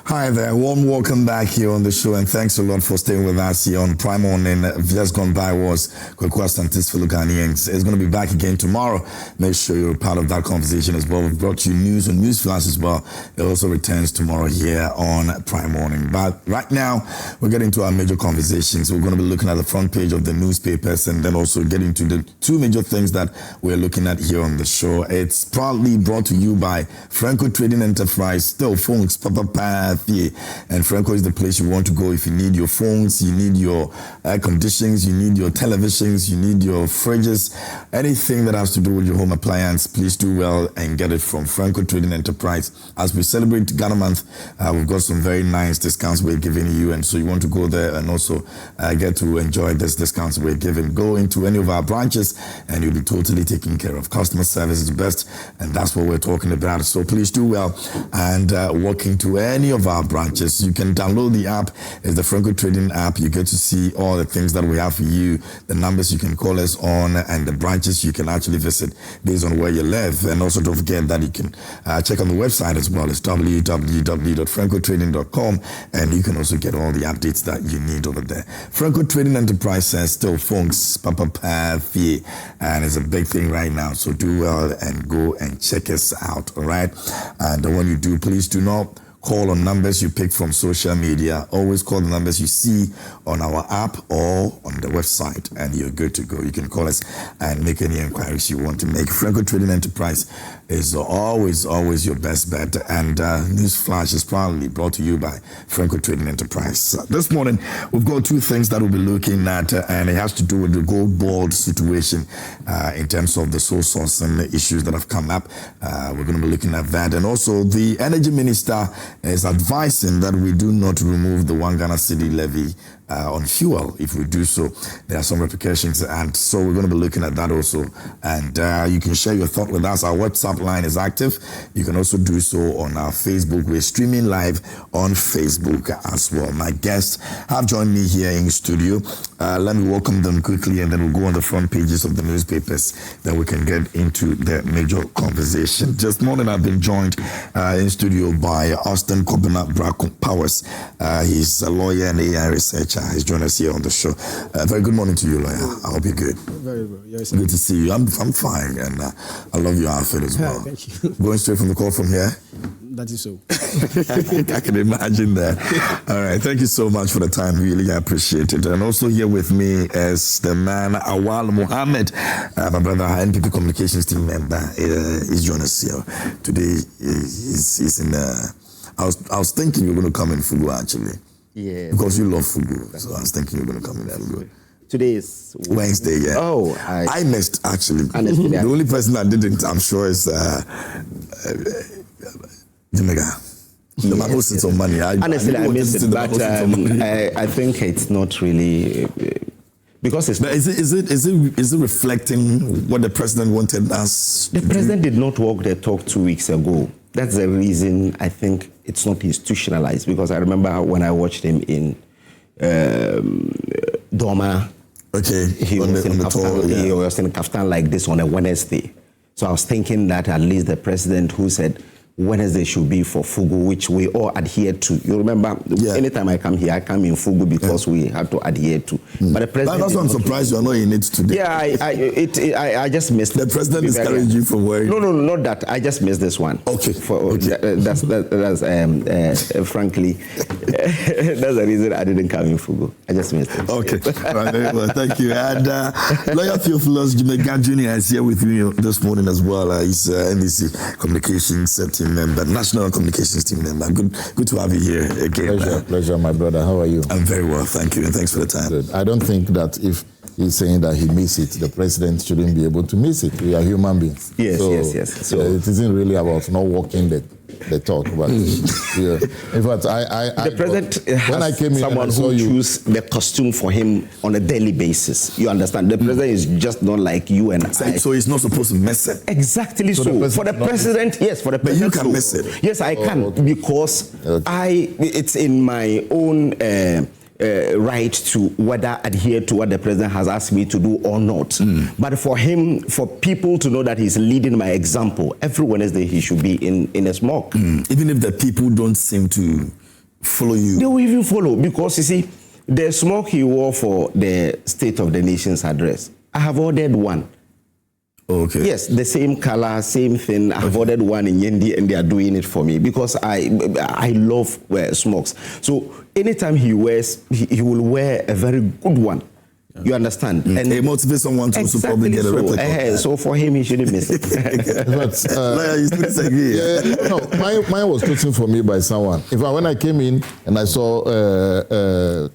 Hi there, warm welcome back here on the show, and thanks a lot for staying with us here on Prime Morning. Just gone by was Kwekwa Santis for Ghanaians. It's going to be back again tomorrow. Make sure you're part of that conversation as well. We've brought you news and news flash as well. It also returns tomorrow here on Prime Morning. But right now, we're getting to our major conversations. We're going to be looking at the front page of the newspapers and then also getting to the two major things that we're looking at here on the show. It's proudly brought to you by Franco Trading Enterprise, still phones, Papa. And Franco is the place you want to go if you need your phones, you need your air conditionings, you need your televisions, you need your fridges, anything that has to do with your home appliance. Please do well and get it from Franco Trading Enterprise. As we celebrate Ghana Month, we've got some very nice discounts we're giving you, and so you want to go there and also get to enjoy this discounts we're giving. Go into any of our branches and you'll be totally taken care of. Customer service is best, and that's what we're talking about. So please do well and walk into any of our branches. You can download the app. It's the Franco Trading app. You get to see all the things that we have for you, the numbers you can call us on, and the branches you can actually visit based on where you live. And also don't forget that you can check on the website as well. It's www.francotrading.com, and you can also get all the updates that you need over there. Franco Trading Enterprise says still phones, Papa Fee, and it's a big thing right now. So do well and go and check us out, all right? And when you do, please do not call on numbers you pick from social media. Always call the numbers you see on our app or on the website, and you're good to go. You can call us and make any inquiries you want to make. Franco Trading Enterprise is always your best bet. And News Flash is proudly brought to you by Franco Trading Enterprise. This morning, we've got two things that we'll be looking at, and it has to do with the gold board situation in terms of the sole source and the issues that have come up. We're going to be looking at that. And also, the Energy Minister is advising that we do not remove the 1 Ghana cedi levy on fuel. If we do so, there are some repercussions, and so we're going to be looking at that also. And you can share your thought with us. Our WhatsApp line is active. You can also do so on our Facebook. We're streaming live on Facebook as well. My guests have joined me here in studio. Let me welcome them quickly, and then we'll go on the front pages of the newspapers. Then we can get into the major conversation. Just morning, I've been joined in studio by Austin Kobina Powers. He's a lawyer and AI researcher. He's joined us here on the show. Very good morning to you, lawyer. I hope you're good. Very well. Yes, good to see you. I'm fine, and I love your outfit as well. Thank you. Going straight from the call from here? That is so. I can imagine that. All right. Thank you so much for the time. Really appreciate it. And also here with me is the man, Awal Mohammed, my brother, NPP Communications team member. He's joined us here today. He's in I was thinking you're going to come in Fugu, actually. Yeah. Because you love Fugu. So I was thinking you're going to come in Fugu. Today is Wednesday, yeah. Oh, I missed, actually. Honestly, the only person that didn't, I'm sure, is Jamaica. The man who sits on money. Honestly, I missed it, but I think it's not really because it's. But is it reflecting what the president wanted us? The president did not walk the talk 2 weeks ago. That's the reason I think it's not institutionalized, because I remember when I watched him in Doma. Okay, he was in Kaftan like this on a Wednesday. So I was thinking that at least the president who said Wednesday should be for Fugu, which we all adhere to. You remember, anytime I come here, I come in Fugu because we have to adhere to. But the president. That's why I'm surprised you are not in it today. Yeah, I just missed. The president discouraged you from wearing. No, not that. I just missed this one. Okay. That's frankly, that's the reason I didn't come in Fugu. I just missed it. Okay. Right, well, thank you. And Lawyer Theophilus Jamaica Jr. is here with me this morning as well. He's NDC Communications team member, National Communications team member. Good to have you here again. Pleasure, my brother. How are you? I'm very well, thank you, and thanks for the time. Good. I don't think that if he's saying that he missed it, the president shouldn't be able to miss it. We are human beings. Yes. So it isn't really about not walking the talk, but yeah. In fact, the president when I came in, someone who choose the costume for him on a daily basis. You understand? The president is just not like you and I. So he's not supposed to miss it. Exactly so. For the president, yes. For the president, but you can miss it. Yes, I can because it's in my own. Right to whether adhere to what the president has asked me to do or not. But for him, for people to know that he's leading by example, every Wednesday he should be in a smock. Even if the people don't seem to follow you. They will even follow, because you see, the smoke he wore for the State of the Nation's address, I have ordered one. Okay. Yes, the same color, same thing. I've ordered one in Yendi, and they are doing it for me, because I love smokes. So anytime he wears, he will wear a very good one. You understand? And it motivates someone to also probably get a replica. So for him, he shouldn't miss it. Mine was chosen for me by someone. In fact, when I came in and I saw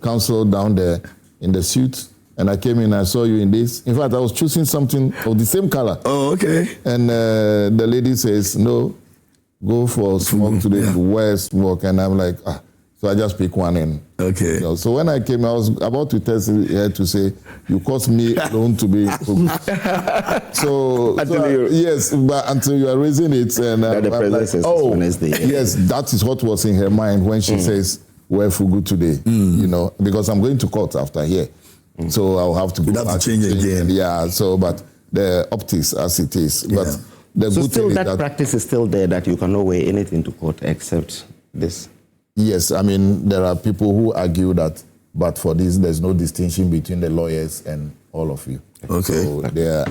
counsel down there in the suit, and I came in, I saw you in this. In fact, I was choosing something of the same color. Oh, okay. And the lady says, no, go for smoke today, wear smoke. And I'm like, so I just pick one in. Okay. You know, so when I came, I was about to test her to say, you caused me alone to be hooked. Yes, but until you are raising it, and the presence like, Wednesday. Yes, that is what was in her mind when she says, wear fugu today. You know, because I'm going to court after here. So I'll have to go back to change again. Yeah, so, but the optics as it is. But the so good still thing that is practice is still there, that you cannot wear anything to court except this. Yes, I mean, there are people who argue that, but for this, there's no distinction between the lawyers and all of you. Okay. So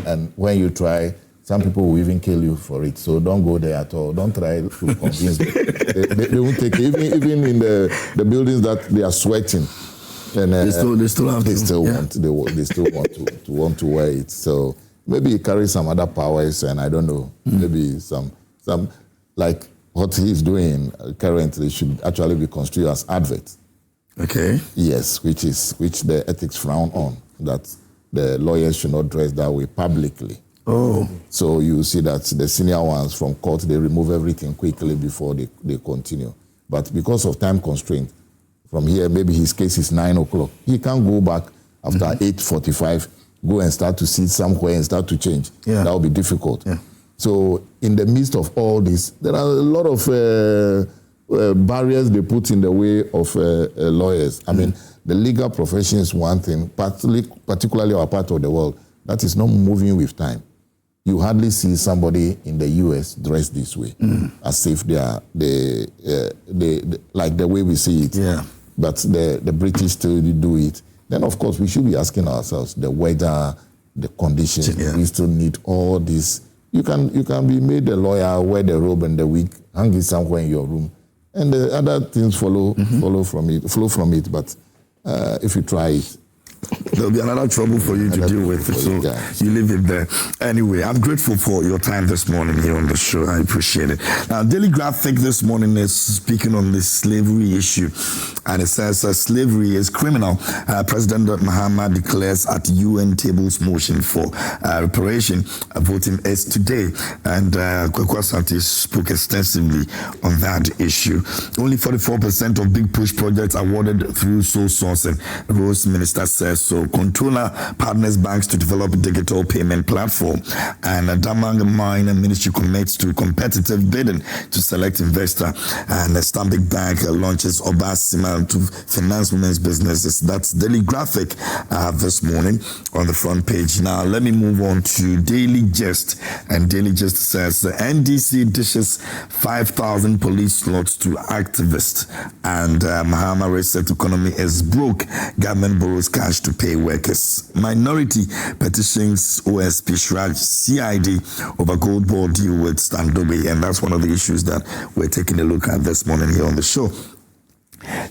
and when you try, some people will even kill you for it. So don't go there at all. Don't try to convince them. They won't take it. Even in the buildings that they are sweating. And they still want to wear it. So maybe he carries some other powers, and I don't know. Maybe some like what he's doing currently should actually be construed as advert. Okay. Yes, which the ethics frown on, that the lawyers should not dress that way publicly. Oh. So you see that the senior ones from court, they remove everything quickly before they continue. But because of time constraint, from here, maybe his case is 9 o'clock. He can't go back after 8:45, go and start to sit somewhere and start to change. Yeah. That will be difficult. Yeah. So in the midst of all this, there are a lot of barriers they put in the way of lawyers. I mean, the legal profession is one thing, particularly our part of the world, that is not moving with time. You hardly see somebody in the US dressed this way, as if they are like the way we see it. Yeah. But the British still do it. Then, of course, we should be asking ourselves, the weather, the conditions, we still need all this. You can be made a lawyer, wear the robe and the wig, hang it somewhere in your room, and the other things flow from it. But if you try it, there'll be another trouble for you to deal with. So you leave it there. Anyway, I'm grateful for your time this morning here on the show. I appreciate it. Now, Daily Graphic this morning is speaking on the slavery issue. And it says slavery is criminal. President Mohammed declares at UN tables motion for reparation. Voting is today. And Kwekwa Asante spoke extensively on that issue. Only 44% of big push projects awarded through sole sourcing. The Rose Minister says so. Controller partners banks to develop a digital payment platform. And Damang Mine Ministry commits to competitive bidding to select investor. And the Stanbic Bank launches Obasima to finance women's businesses. That's Daily Graphic this morning on the front page. Now, let me move on to Daily Gist. And Daily Gist says the NDC dishes 5,000 police slots to activists. And Mahama reset economy is broke. Government borrows cash to pay workers. Minority petitions OSP Shraj CID over gold ball deal with Standobe. And that's one of the issues that we're taking a look at this morning here on the show.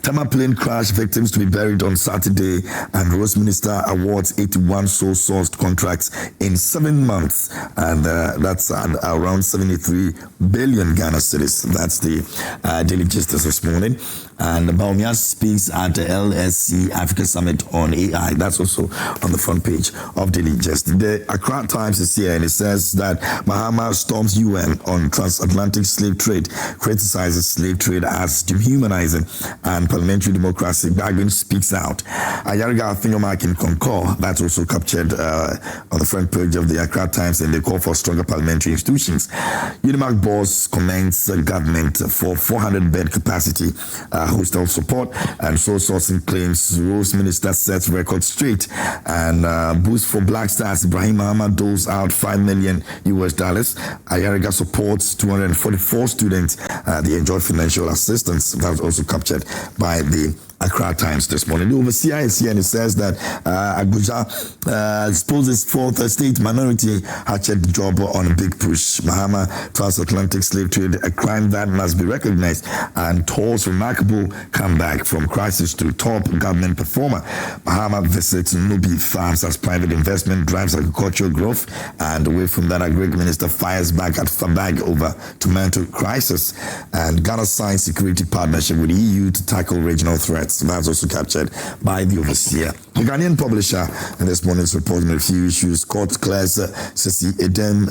Tama plane crash victims to be buried on Saturday, and Rose Minister awards 81 sole sourced contracts in 7 months, and that's around 73 billion Ghana cedis. That's the Daily Gist this morning. And Baumia speaks at the LSC Africa Summit on AI. That's also on the front page of Daily Gist. The Accra Times is here, and it says that Mahama storms UN on transatlantic slave trade, criticizes slave trade as dehumanizing, and parliamentary democracy. Bargain speaks out. Ayariga Afinyomak in Concord, that's also captured on the front page of the Accra Times, and they call for stronger parliamentary institutions. Unimark boss commends government for 400-bed capacity, hostel support, and sole sourcing claims. Rose Minister sets record straight, and boost for Black Stars. Ibrahim Muhammad doles out $5 million. Ayariga supports 244 students. They enjoy financial assistance. That was also captured by the Accra Times this morning. The overseer is here and it says that Abuja exposes fourth state minority hatchet job on a big push. Mahama transatlantic slave trade, a crime that must be recognized, and Toll's remarkable comeback from crisis to top government performer. Mahama visits Nubi farms as private investment drives agricultural growth, and away from that, Agri Minister fires back at Fabag over tomato crisis, and Ghana signs security partnership with EU to tackle regional threats. That's also captured by the overseer. The Ghanaian publisher in this morning's reporting a few issues. Court declares Sisi Edem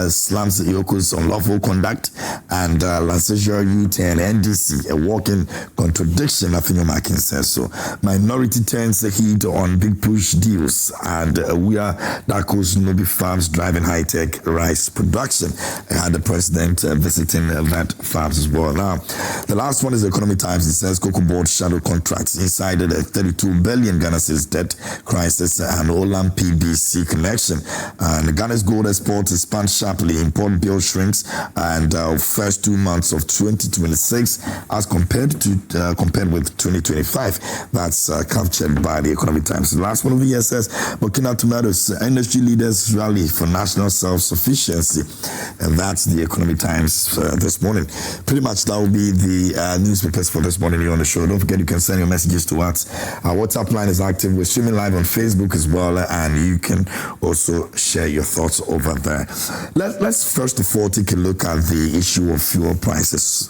slams Yoko's unlawful conduct, and Lancashire Youth and NDC a walking contradiction. Afinyomak says so. Minority turns the heat on big push deals, and we are Dako's Nubi farms driving high-tech rice production. I had the president visiting that farms as well. Now, the last one is the Economic Times. It says Cocoa Board shadow contracts inside the 32 billion Ghana cedis debt crisis and Olam PBC connection. And Ghana's gold exports expand sharply. Import bill shrinks, and first 2 months of 2026 as compared with 2025. That's captured by the Economic Times. The last one of the year says Burkina Tomatoes industry leaders rally for national self-sufficiency, and that's the Economic Times this morning. Pretty much that will be the newspapers for this morning here on the show. Don't forget you can send your messages to us. Our WhatsApp line is active. We're streaming live on Facebook as well, and you can also share your thoughts over there. Let's first of all take a look at the issue of fuel prices.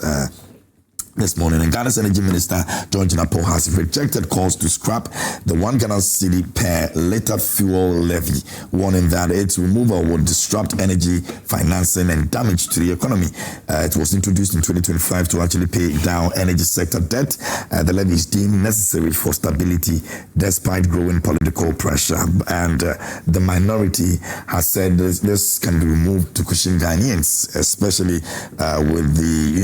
This morning, and Ghana's Energy Minister George Napo has rejected calls to scrap the 1 Ghana cedi per liter fuel levy, warning that its removal would disrupt energy financing and damage to the economy. It was introduced in 2025 to actually pay down energy sector debt. The levy is deemed necessary for stability despite growing political pressure, and the minority has said this can be removed to cushion Ghanaians, especially with the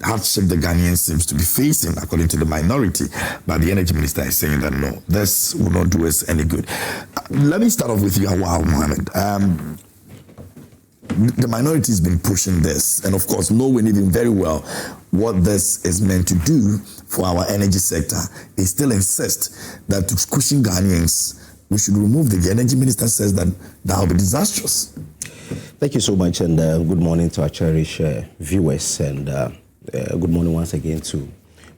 hardship the Ghanaians seems to be facing, according to the minority. But the energy minister is saying that no, this will not do us any good. Let me start off with you, Awal Mohammed. The minority has been pushing this, and of course, knowing even very well what this is meant to do for our energy sector, they still insist that to cushion Ghanaians, we should remove the energy minister says that will be disastrous. Thank you so much, and good morning to our cherished viewers, and good morning once again to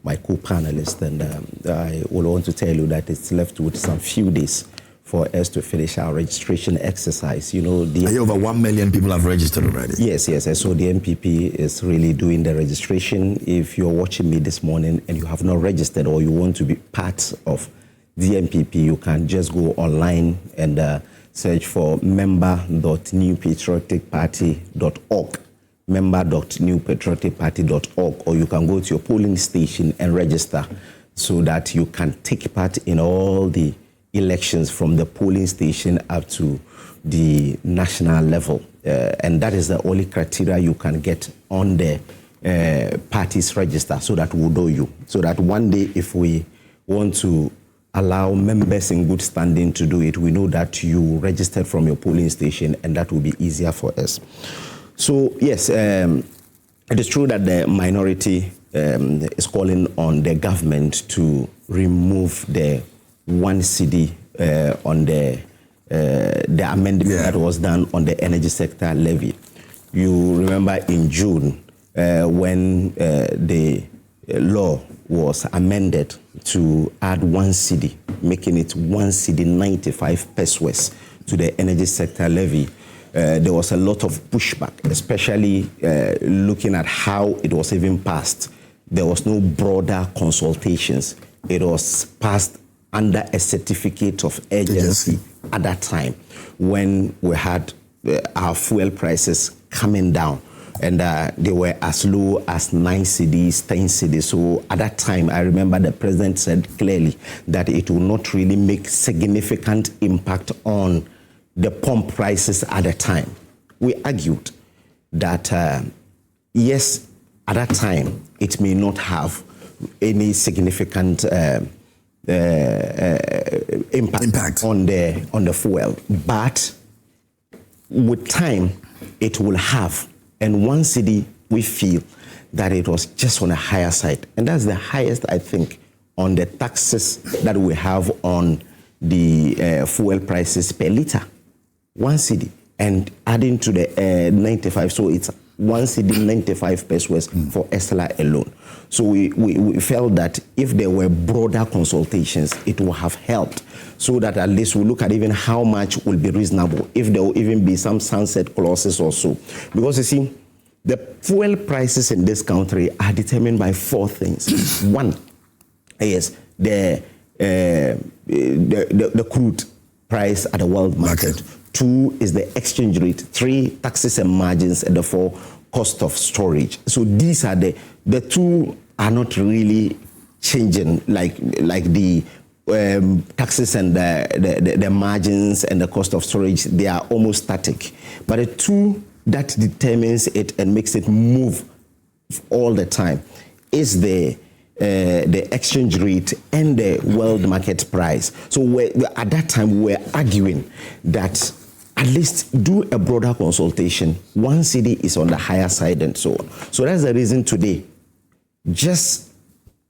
my co-panelists. And I will want to tell you that it's left with some few days for us to finish our registration exercise. Over 1 million people have registered already. Yes. So the MPP is really doing the registration. If you're watching me this morning and you have not registered, or you want to be part of the MPP, you can just go online and search for member.newpatrioticparty.org. member.newpatrioticparty.org, or you can go to your polling station and register so that you can take part in all the elections from the polling station up to the national level. And that is the only criteria you can get on the party's register, so that we'll know you. So that one day, if we want to allow members in good standing to do it, we know that you registered from your polling station, and that will be easier for us. So, yes, it is true that the minority is calling on the government to remove the 1 cedi on the amendment that was done on the energy sector levy. You remember in June when the law was amended to add 1 cedi, making it 1 cedi 95 pesos to the energy sector levy. There was a lot of pushback, especially looking at how it was even passed. There was no broader consultations. It was passed under a certificate of urgency at that time, when we had our fuel prices coming down. And they were as low as 9 cedis, 10 cedis. So at that time, I remember the president said clearly that it will not really make significant impact on the pump prices at the time. We argued that, yes, at that time, it may not have any significant impact on the fuel, but with time, it will have. And 1 cedi, we feel that it was just on the higher side. And that's the highest, I think, on the taxes that we have on the fuel prices per liter. 1 cedi. And adding to the 95, so it's 1 cedi 95 pesos for Estella alone. So we felt that if there were broader consultations, it would have helped, so that at least we look at even how much will be reasonable, if there will even be some sunset clauses or so. Because you see, the fuel prices in this country are determined by 4 things. 1 is the crude price at the world market. 2 is the exchange rate. 3, taxes and margins, and the 4, cost of storage. So these are the 2 are not really changing, like the taxes and the margins and the cost of storage. They are almost static. But the 2 that determines it and makes it move all the time is the exchange rate and the world market price. So at that time, we were arguing that at least do a broader consultation. 1 cedi is on the higher side and so on. So that's the reason today, just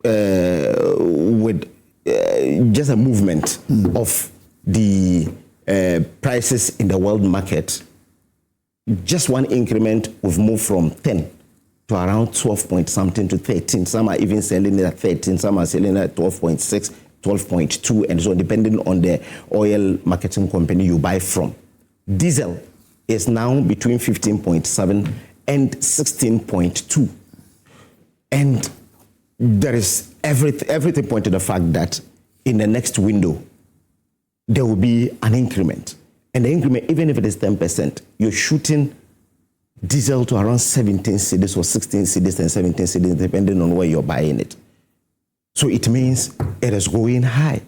with just a movement of the prices in the world market, just 1 increment, we've moved from 10 to around 12 point something to 13. Some are even selling it at 13, some are selling it at 12.6, 12.2, and so on, depending on the oil marketing company you buy from. Diesel is now between 15.7 and 16.2. And there is everything pointing to the fact that in the next window, there will be an increment. And the increment, even if it is 10%, you're shooting diesel to around 17 cedis or 16 cedis and 17 cedis, depending on where you're buying it. So it means it is going high.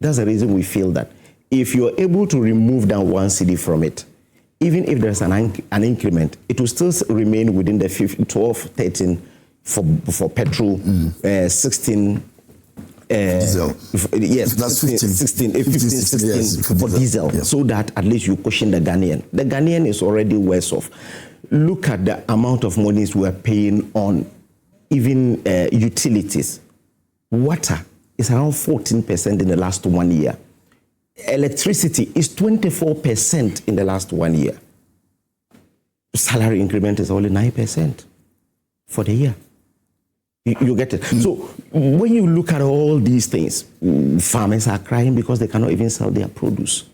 That's the reason we feel that if you're able to remove that 1 cedi from it, even if there's an increment, it will still remain within the 12, 13 for petrol, 16 diesel. Yes, that's 16 yes, for diesel, yes. So that at least you cushion the Ghanaian. The Ghanaian is already worse off. Look at the amount of monies we are paying on even utilities. Water is around 14% in the last 1 year. Electricity is 24% in the last 1 year. Salary increment is only 9% for the year. You get it? So when you look at all these things, farmers are crying because they cannot even sell their produce.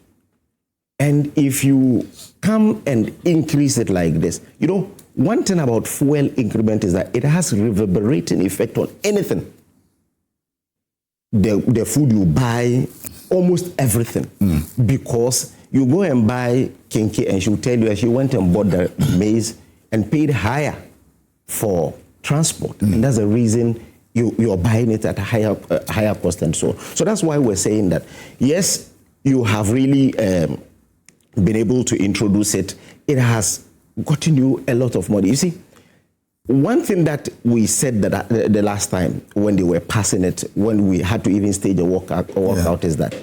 And if you come and increase it like this, you know, one thing about fuel increment is that it has reverberating effect on anything. The food you buy, almost everything. Because you go and buy Kinky and she'll tell you she went and bought the maize and paid higher for transport. And that's the reason you're buying it at a higher cost and so on. So that's why we're saying that, yes, you have really been able to introduce it. It has gotten you a lot of money. You see, one thing that we said that the last time when they were passing it, when we had to even stage a walkout, is that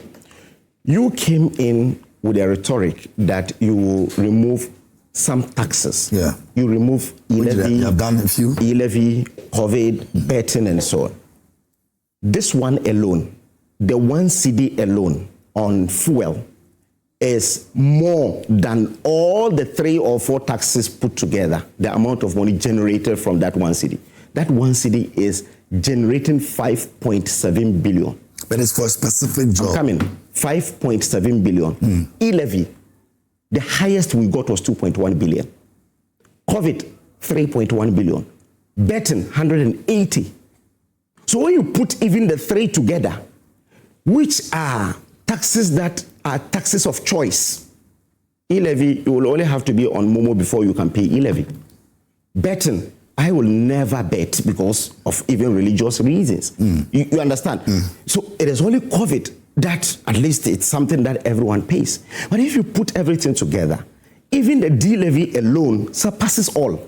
you came in with a rhetoric that you will remove some taxes. Yeah. You remove e-levy, you have done a few. E-levy, COVID, betting, and so on. This one alone, the 1 cedi alone on fuel, is more than all the 3 or 4 taxes put together, the amount of money generated from that 1 cedi. That 1 cedi is generating 5.7 billion. But it's for a specific job. 5.7 billion. E-levy, the highest we got was 2.1 billion. COVID, 3.1 billion. Betting, 180. So when you put even the 3 together, which are taxes that are taxes of choice, e-levy, you will only have to be on Momo before you can pay e-levy. betting, I will never bet because of even religious reasons. You understand? So it is only COVID that at least it's something that everyone pays. But if you put everything together, even the D levy alone surpasses all.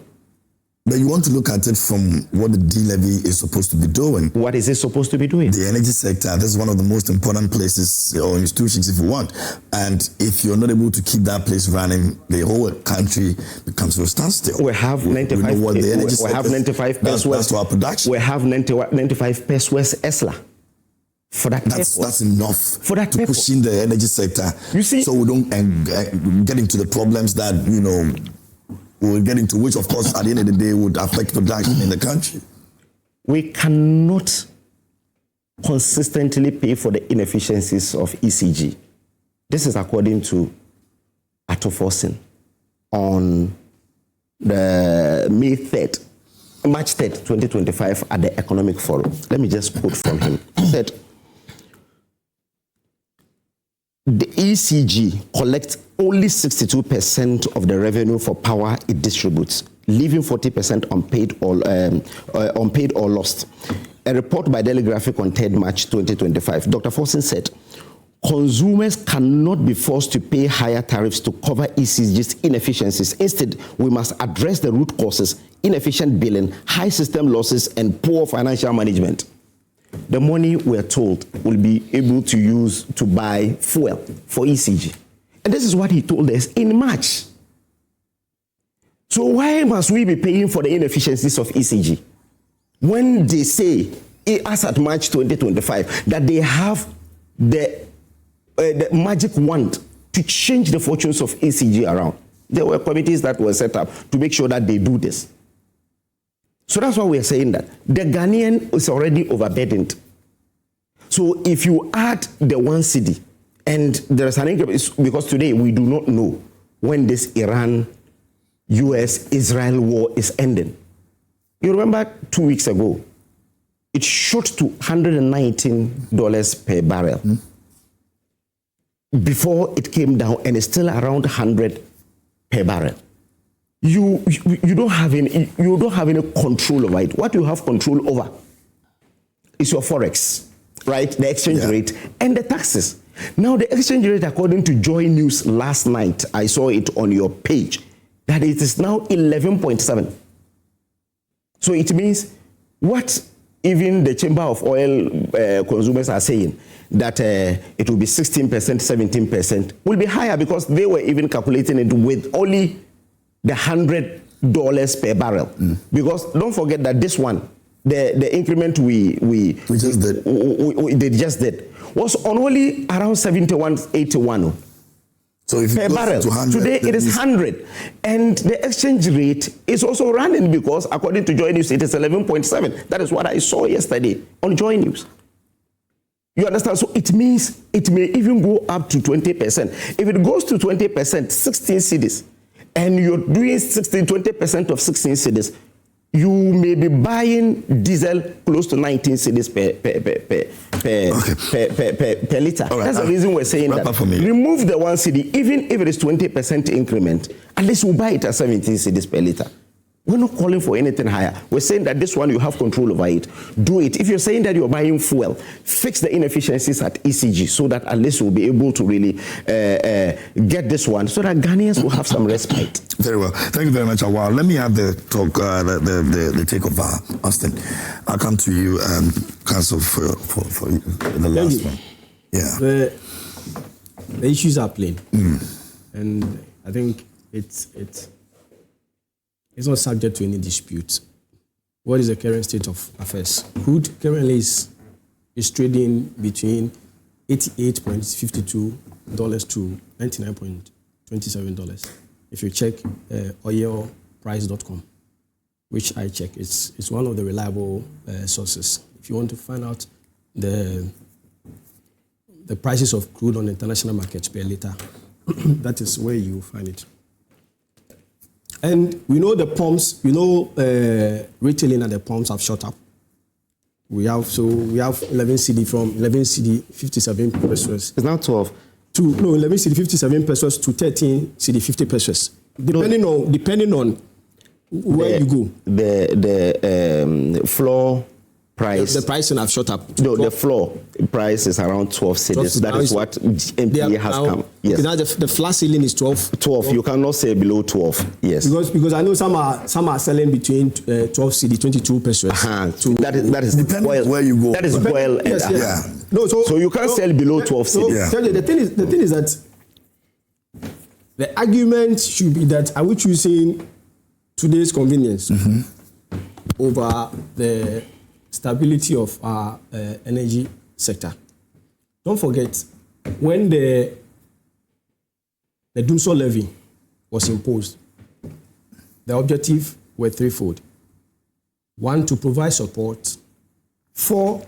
But you want to look at it from what the D levy is supposed to be doing. What is it supposed to be doing? The energy sector, this is one of the most important places or institutions if you want. And if you're not able to keep that place running, the whole country becomes a standstill. We have 95 that's our production. We have 95 pesos ESLA. For that that's enough for that to push in the energy sector. You see, so we don't get into the problems that we'll get into, which of course at the end of the day would affect production in the country. We cannot consistently pay for the inefficiencies of ECG. This is according to Ato Forsen on the March 3rd, 2025 at the Economic Forum. Let me just quote from him. He said, the ECG collects only 62% of the revenue for power it distributes, leaving 40% unpaid or lost. A report by Daily Graphic on 3rd March 2025, Dr. Forsen said, consumers cannot be forced to pay higher tariffs to cover ECG's inefficiencies. Instead, we must address the root causes: inefficient billing, high system losses, and poor financial management. The money we're told will be able to use to buy fuel for ECG. And this is what he told us in March. So why must we be paying for the inefficiencies of ECG when they say, as at March 2025, that they have the magic wand to change the fortunes of ECG around? There were committees that were set up to make sure that they do this. So that's why we are saying that the Ghanaian is already overburdened. So if you add the 1 cedi, and there is an increase, because today we do not know when this Iran-US-Israel war is ending. You remember 2 weeks ago, it shot to $119 per barrel. Before it came down, and it's still around 100 per barrel. You don't have any control over it. What you have control over is your forex, right? The exchange rate and the taxes. Now the exchange rate, according to Joy News last night, I saw it on your page, that it is now 11.7. So it means what even the Chamber of Oil consumers are saying, that it will be 16%, 17%, will be higher, because they were even calculating it with only the $100 per barrel. Because don't forget that this one, the increment we just did was on only around 71, 81 so if per barrel. Today it is 100, and the exchange rate is also running, because according to Joy News it is 11.7. That is what I saw yesterday on Joy News. You understand? So it means it may even go up to 20%. If it goes to 20%, 16 cedis, and you're doing 20% of 16 cedis, you may be buying diesel close to 19 cedis per liter. Right, that's the reason we're saying that. Remove the 1 cedi, even if it is 20% increment, at least we'll buy it at 17 cedis per liter. We're not calling for anything higher. We're saying that this one, you have control over it. Do it. If you're saying that you're buying fuel, fix the inefficiencies at ECG, so that at least we'll be able to really get this one, so that Ghanaians will have some respite. Very well. Thank you very much, Awal. Let me have the talk, the take of Austin. I'll come to you, Council, for the last one. Yeah. The issues are plain. And I think it's not subject to any dispute. What is the current state of affairs? Crude currently is trading between $88.52 to $99.27. If you check oilprice.com, which I check, it's one of the reliable sources. If you want to find out the prices of crude on the international markets per liter, that is where you find it. And we know the pumps, retailing at the pumps have shot up. We have 11 cedi from 11 cedi 57 pesos. It's now 12. 11 cedi 57 pesos to 13 cedi 50 pesos. Depending on where you go. The floor price. The pricing have shot up. No, the floor price is around 12 cedis. That is what MPA has come. Yes. Now the flat ceiling is 12. 12. You cannot say below 12. Yes. Because I know some are selling between 12 cedi, 22 pesos. That is depending where you go. That is well. Yes, yeah. No, so you can't sell below 12 cedi. Yeah. The thing is that the argument should be that are we choosing today's convenience over the stability of our energy sector? Don't forget, when the Dumsor Levy was imposed, the objective were threefold. One, to provide support for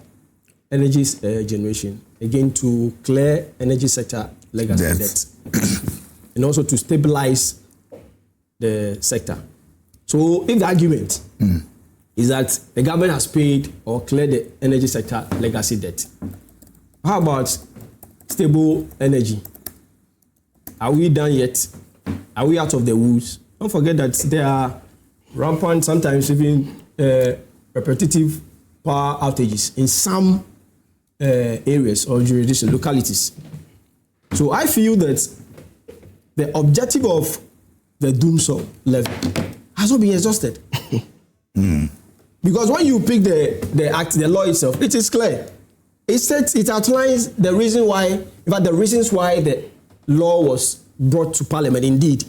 energy generation, again to clear energy sector legacy debt, and also to stabilize the sector. So if the argument is that the government has paid or cleared the energy sector legacy debt, how about stable energy? Are we done yet? Are we out of the woods? Don't forget that there are rampant, sometimes even repetitive power outages in some areas or jurisdiction localities. So I feel that the objective of the Dumsor Levy has not been exhausted. Because when you pick the act, the law itself, it is clear. It outlines the reason why, in fact, the reasons why the law was brought to Parliament, indeed,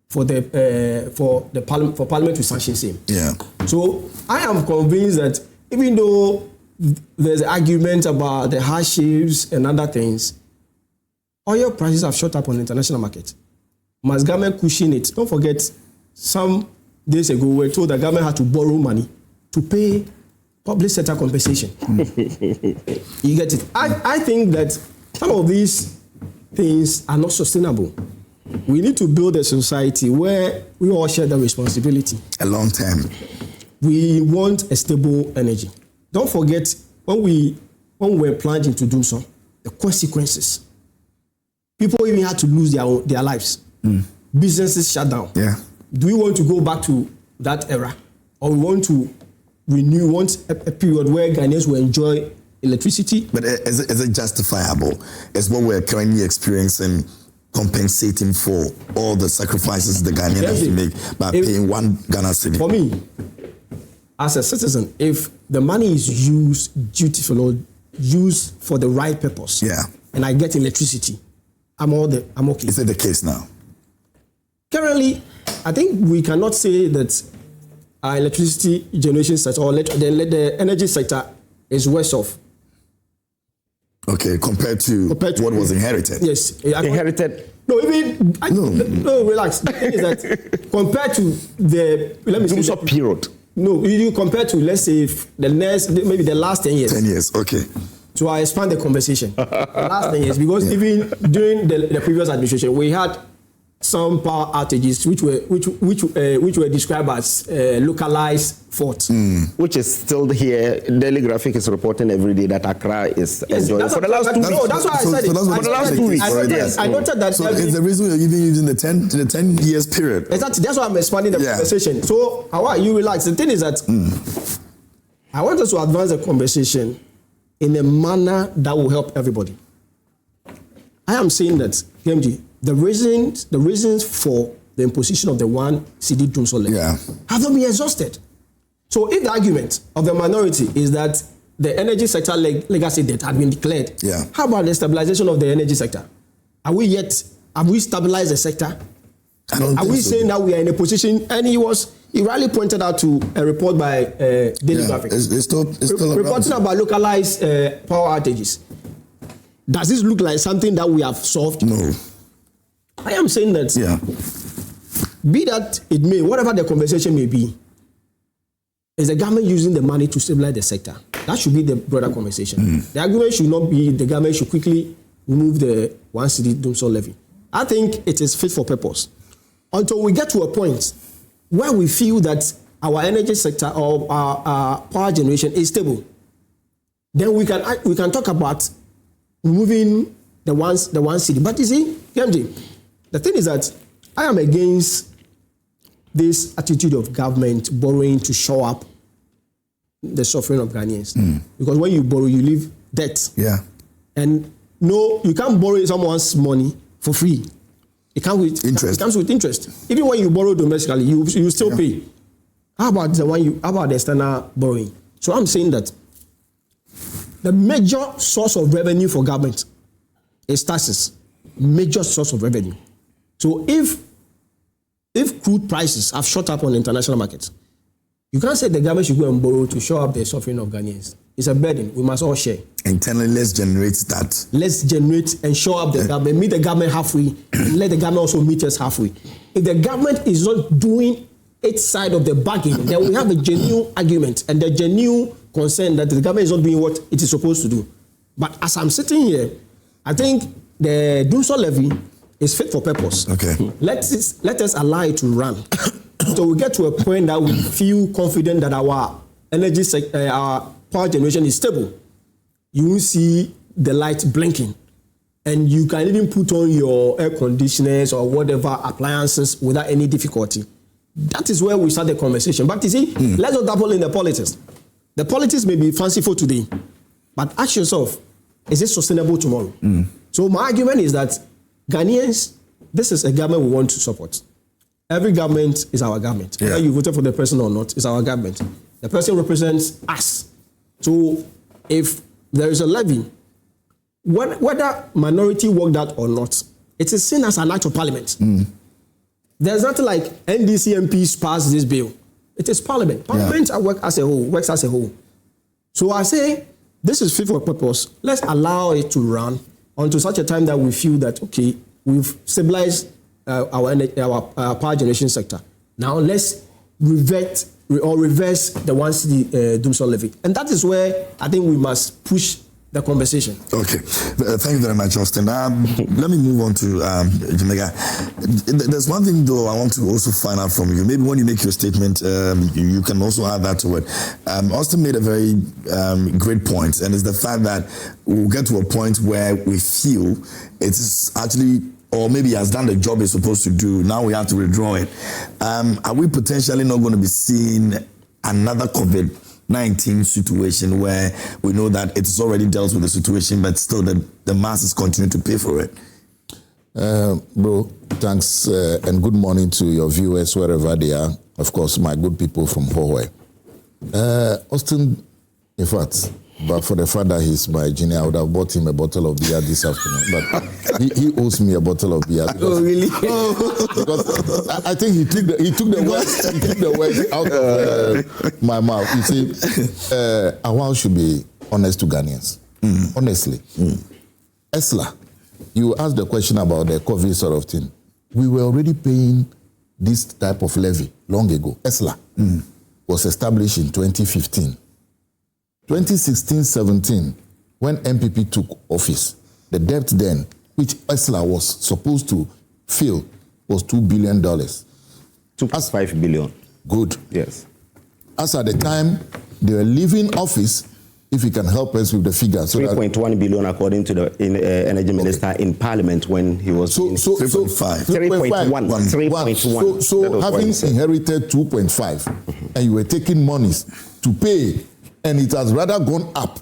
for Parliament to sanction same. Yeah. So I am convinced that even though there's argument about the hardships and other things, oil prices have shot up on the international market. Must government cushion it? Don't forget, some days ago we were told the government had to borrow money to pay public sector compensation. You get it? I think that some of these things are not sustainable. We need to build a society where we all share the responsibility. A long time. We want a stable energy. Don't forget, when we were plunged into Dumsor, the consequences. People even had to lose their lives. Businesses shut down. Yeah. Do we want to go back to that era? Or we want to want a period where Ghanaians will enjoy electricity? But is it justifiable? Is what we're currently experiencing compensating for all the sacrifices the Ghanaians have to make by paying one Ghana cedi? For me, as a citizen, if the money is used dutifully or used for the right purpose, and I get electricity, I'm okay. Is it the case now? Currently, I think we cannot say that our electricity generation sector or the energy sector is worse off. Okay, compared to what was inherited. Yes. Inherited? No, no, relax. The thing is that compared to the... Dumsor period. No, you compare to, let's say, maybe the last 10 years. 10 years, okay. So I expand the conversation. The last 10 years, because even during the previous administration, we had some power outages which were described as localized faults. Which is still here. Daily Graphic is reporting every day that Accra is enjoying for the last 2 weeks. No, that's why I said it. For the last 2 weeks. I noted that. So it's the reason you're even using the 10 years period. Exactly. That's why I'm expanding the conversation. So, Awal, you relax. The thing is that I want us to advance the conversation in a manner that will help everybody. I am saying that, KMG, the reasons for the imposition of the 1 cedi Dumsor Levy have not been exhausted. So if the argument of the minority is that the energy sector legacy debt had been declared, how about the stabilization of the energy sector? Have we stabilized the sector? Are we saying that we are in a position, and he rightly pointed out to a report by Daily Graphic. It's still reporting about localized power outages. Does this look like something that we have solved? No. I am saying that, be that it may, whatever the conversation may be, is the government using the money to stabilize the sector? That should be the broader conversation. The argument should not be the government should quickly remove the 1 cedi Dumsor Levy. I think it is fit for purpose. Until we get to a point where we feel that our energy sector or our power generation is stable, then we can talk about removing the 1 cedi. But you see, KMG, the thing is that I am against this attitude of government borrowing to shore up the suffering of Ghanaians. Because when you borrow, you leave debt. Yeah. And no, you can't borrow someone's money for free. It comes with interest. It comes with interest. Even when you borrow domestically, you still pay. How about the external borrowing? So I'm saying that the major source of revenue for government is taxes. Major source of revenue. So if crude prices have shot up on the international market, you can't say the government should go and borrow to show up the suffering of Ghanaians. It's a burden. We must all share. Internally, let's generate that. Let's generate and show up the government, meet the government halfway, and let the government also meet us halfway. If the government is not doing its side of the bargain, then we have a genuine argument and the genuine concern that the government is not doing what it is supposed to do. But as I'm sitting here, I think the Dumsor Levy is fit for purpose. Okay. Let us allow it to run. So we get to a point that we feel confident that our energy sector, our power generation is stable. You will see the light blinking, and you can even put on your air conditioners or whatever appliances without any difficulty. That is where we start the conversation. But you see, let's not dabble in the politics. The politics may be fanciful today, but ask yourself, is it sustainable tomorrow? So my argument is that Ghanaians, this is a government we want to support. Every government is our government. Whether you voted for the person or not, it's our government. The person represents us. So if there is a levy, whether minority worked out or not, it is seen as an act of parliament. There's nothing like NDC MPs pass this bill. It is parliament. Parliament works as a whole. So I say, this is fit for purpose. Let's allow it to run until such a time that we feel that, okay, we've stabilized our power generation sector. Now let's reverse the 1 cedi Dumsor Levy. And that is where I think we must push the conversation. Okay. Thank you very much, Austin. Let me move on to Jamaica. There's one thing, though, I want to also find out from you. Maybe when you make your statement, you can also add that to it. Austin made a very great point, and it's the fact that we'll get to a point where we feel it's actually, or maybe has done the job it's supposed to do. Now we have to withdraw it. Are we potentially not going to be seeing another COVID-19 situation where we know that it's already dealt with the situation, but still the masses continue to pay for it? Bro, thanks and good morning to your viewers wherever they are. Of course, my good people from Hawaii. Austin, in fact, but for the fact that he's my junior, I would have bought him a bottle of beer this afternoon. But he owes me a bottle of beer. Oh, really? Because I think he took the words out of my mouth. You see, Awal should be honest to Ghanaians. Honestly. ESLA, you asked the question about the COVID sort of thing. We were already paying this type of levy long ago. ESLA was established in 2015. 2016-17, when MPP took office, the debt then, which ESLA was supposed to fill, was $2 billion. 2.5 billion. Good. Yes. As at the time they were leaving office, if you can help us with the figure. So 3.1 billion according to the energy minister in parliament when he was 3.5. 3.1. So having inherited 2.5 and you were taking monies to pay, and it has rather gone up.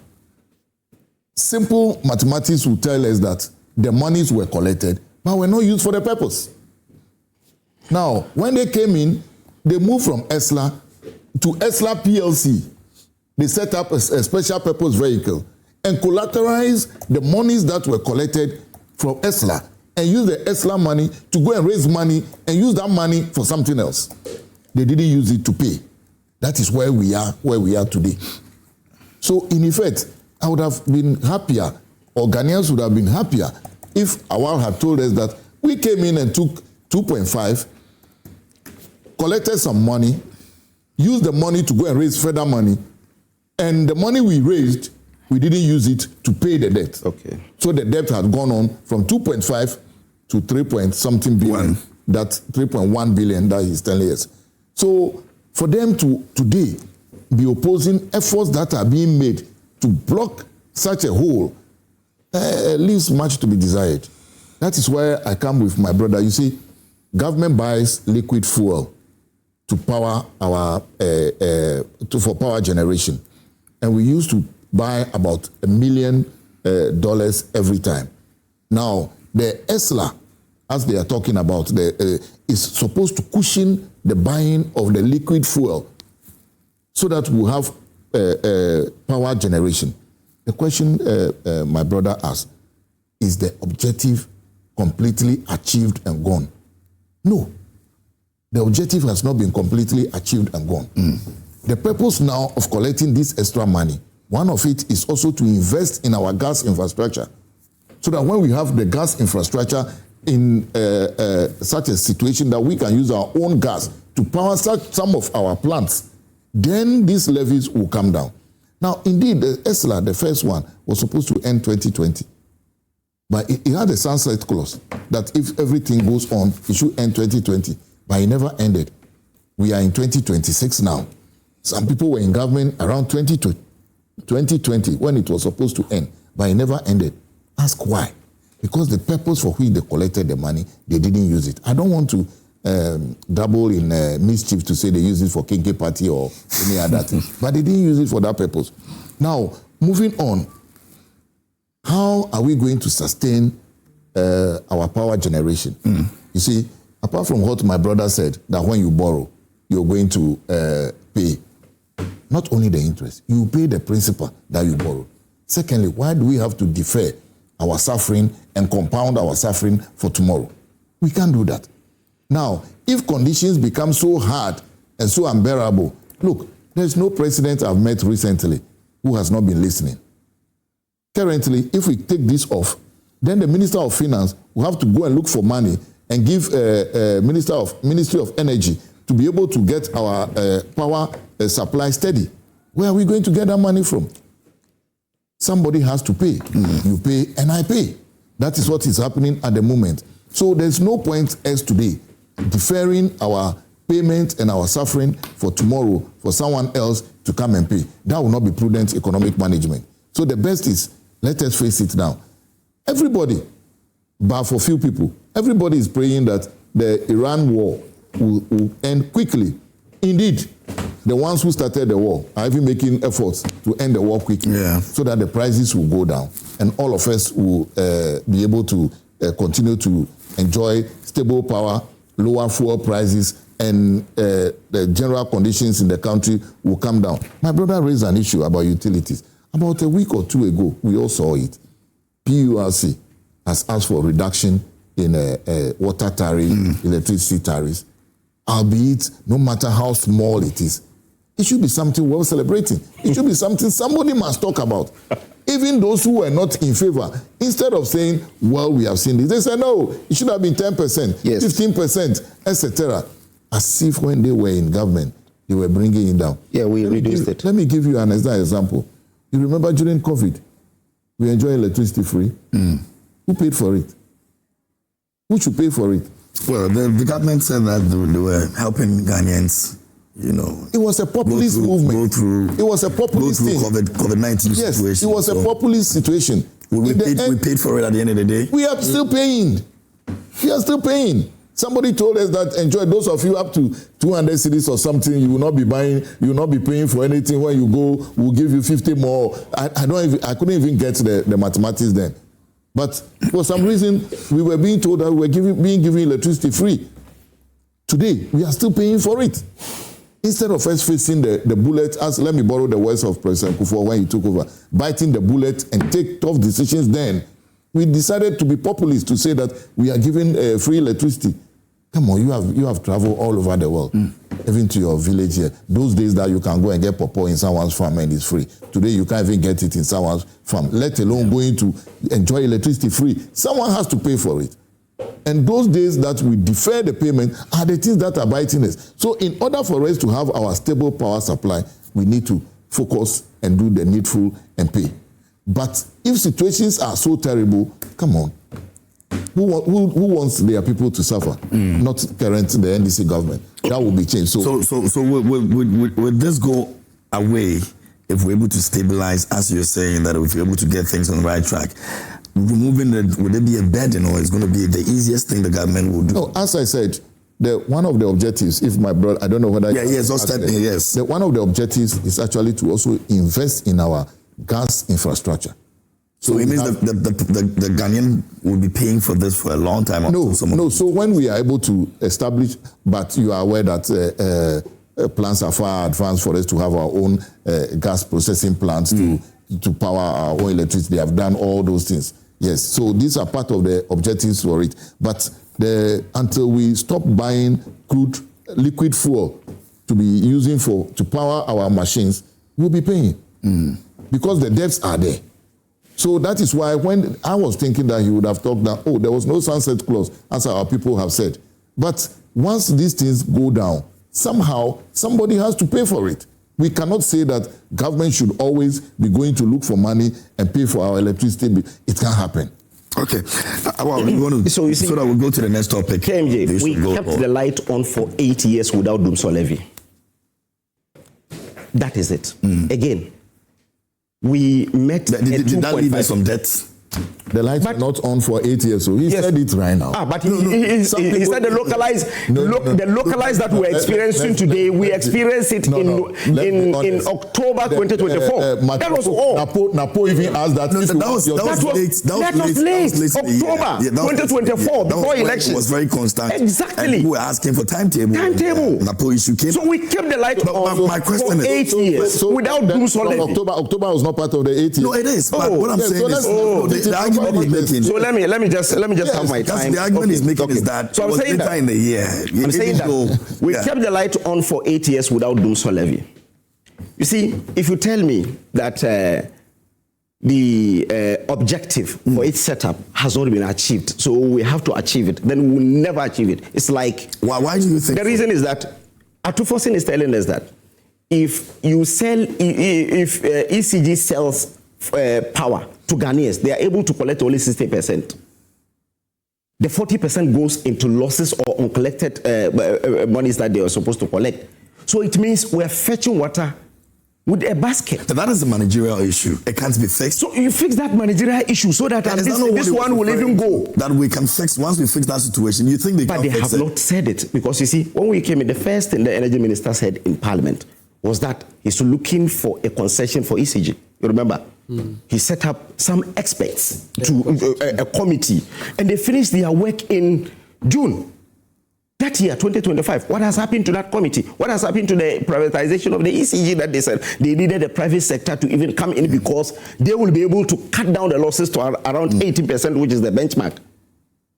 Simple mathematics will tell us that the monies were collected, but were not used for the purpose. Now, when they came in, they moved from ESLA to ESLA PLC. They set up a special purpose vehicle and collateralized the monies that were collected from ESLA and used the ESLA money to go and raise money and use that money for something else. They didn't use it to pay. That is where we are today. So, in effect, I would have been happier, or Ghanaians would have been happier, if Awal had told us that we came in and took 2.5, collected some money, used the money to go and raise further money, and the money we raised, we didn't use it to pay the debt. Okay. So the debt had gone on from 2.5 to 3-point-something billion. That's 3.1 billion that he's telling us. So, for them to today be opposing efforts that are being made to block such a hole leaves much to be desired. That is where I come with my brother. You see, government buys liquid fuel to power our for power generation, and we used to buy about $1 million every time. Now the ESLA, as they are talking about, is supposed to cushion the buying of the liquid fuel, so that we have power generation. The question my brother asked, is the objective completely achieved and gone? No. The objective has not been completely achieved and gone. The purpose now of collecting this extra money, one of it is also to invest in our gas infrastructure, so that when we have the gas infrastructure in such a situation that we can use our own gas to power some of our plants, then these levies will come down. Now, indeed, the ESLA, the first one, was supposed to end 2020. But it had a sunset clause that if everything goes on, it should end 2020. But it never ended. We are in 2026 now. Some people were in government around 2020 when it was supposed to end, but it never ended. Ask why. Because the purpose for which they collected the money, they didn't use it. I don't want to double in mischief to say they use it for Kinky Party or any other thing, but they didn't use it for that purpose. Now, moving on, how are we going to sustain our power generation? You see, apart from what my brother said, that when you borrow, you're going to pay not only the interest, you pay the principal that you borrow. Secondly, why do we have to defer our suffering and compound our suffering for tomorrow? We can't do that. Now, if conditions become so hard and so unbearable, look, there's no president I've met recently who has not been listening. Currently, if we take this off, then the Minister of Finance will have to go and look for money and give Ministry of Energy to be able to get our power supply steady. Where are we going to get that money from? Somebody has to pay. You pay and I pay. That is what is happening at the moment. So there's no point as today deferring our payment and our suffering for tomorrow for someone else to come and pay. That will not be prudent economic management. So the best is, let us face it now. Everybody, but for few people, everybody is praying that the Iran war will end quickly. Indeed, the ones who started the war are even making efforts to end the war quickly, so that the prices will go down and all of us will be able to continue to enjoy stable power, lower fuel prices, and the general conditions in the country will come down. My brother raised an issue about utilities. About a week or two ago, we all saw it. PURC has asked for a reduction in water tariff, electricity tariffs, albeit no matter how small it is. It should be something worth celebrating. It should be something somebody must talk about. Even those who were not in favor, instead of saying, well, we have seen this, they said, no, it should have been 10%, 15%, etc. As if when they were in government, they were bringing it down. Yeah, we reduced it. Let me give you another example. You remember during COVID, we enjoyed electricity free. Who paid for it? Who should pay for it? Well, the government said that they were helping Ghanaians, you know. It was a populist movement. It was a populist thing. COVID-19 situation. Yes, it was a populist situation. We paid for it at the end of the day. We are still paying. We are still paying. Somebody told us that, enjoy, those of you up to 200 cedis or something, you will not be buying, you will not be paying for anything. When you go, we'll give you 50 more. I couldn't even get the mathematics then. But for some reason, we were being told that we were being given electricity free. Today, we are still paying for it. Instead of us facing the bullet, as let me borrow the words of President Kufuor when he took over, biting the bullet and take tough decisions then, we decided to be populist to say that we are giving free electricity. Come on, you have traveled all over the world, even to your village here. Those days that you can go and get pawpaw in someone's farm and it's free. Today you can't even get it in someone's farm, let alone going to enjoy electricity free. Someone has to pay for it. And those days that we defer the payment are the things that are biting us. So in order for us to have our stable power supply, we need to focus and do the needful and pay. But if situations are so terrible, come on. Who wants their people to suffer? Not the NDC government. That will be changed. So would this go away if we're able to stabilize, as you're saying, that if we're able to get things on the right track? Removing would it be a burden, or is going to be the easiest thing the government will do? No, as I said, one of the objectives, if my brother, I don't know whether... Yeah, yes, yes. One of the objectives is actually to also invest in our gas infrastructure. So it means the Ghanaian will be paying for this for a long time? No. So when we are able to establish, but you are aware that plans are far advanced for us to have our own gas processing plants to power our own electricity. They have done all those things. Yes, so these are part of the objectives for it. But until we stop buying crude liquid fuel to be using to power our machines, we'll be paying because the debts are there. So that is why when I was thinking that he would have talked that, there was no sunset clause, as our people have said. But once these things go down, somehow somebody has to pay for it. We cannot say that government should always be going to look for money and pay for our electricity. It can't happen. Okay. Well, we want to, so that we'll go to the next topic. KMJ, we kept the light on for 8 years without Dumsor Levy. That is it. Again, we met did that leave us some debts? The lights are not on for 8 years, so he said it right now. But he said the localized that we're experiencing today, we experienced it in October 2024. That was all. Napo even asked that. That was late. October 2024, before election. It was very constant. Exactly. And we were asking for timetable. Napo issue came. So we kept the light on for 8 years without Dumsor Levy. October was not part of the 8 years. No, it is. But what I'm saying is, the argument he's making. So let me just have my time. The argument he's making is that so I'm saying that in the year. I'm saying that we kept the light on for 8 years without Dumsor Levy. You see, if you tell me that the objective for its setup has not been achieved, so we have to achieve it, then we will never achieve it. It's like, why do you think the reason is that Atufosin is telling us that if ECG sells power to Ghanaians, they are able to collect only 60%. The 40% goes into losses or uncollected monies that they are supposed to collect. So it means we're fetching water with a basket. But that is a managerial issue. It can't be fixed. So you fix that managerial issue so that this one will even go. That we can fix. Once we fix that situation, you think they can fix it? But they have not said it. Because you see, when we came in, the first thing the energy minister said in parliament was that he's looking for a concession for ECG. You remember? He set up some experts to a committee, and they finished their work in June that year, 2025. What has happened to that committee? What has happened to the privatization of the ECG that they said they needed the private sector to even come in because they will be able to cut down the losses to around 80%, which is the benchmark?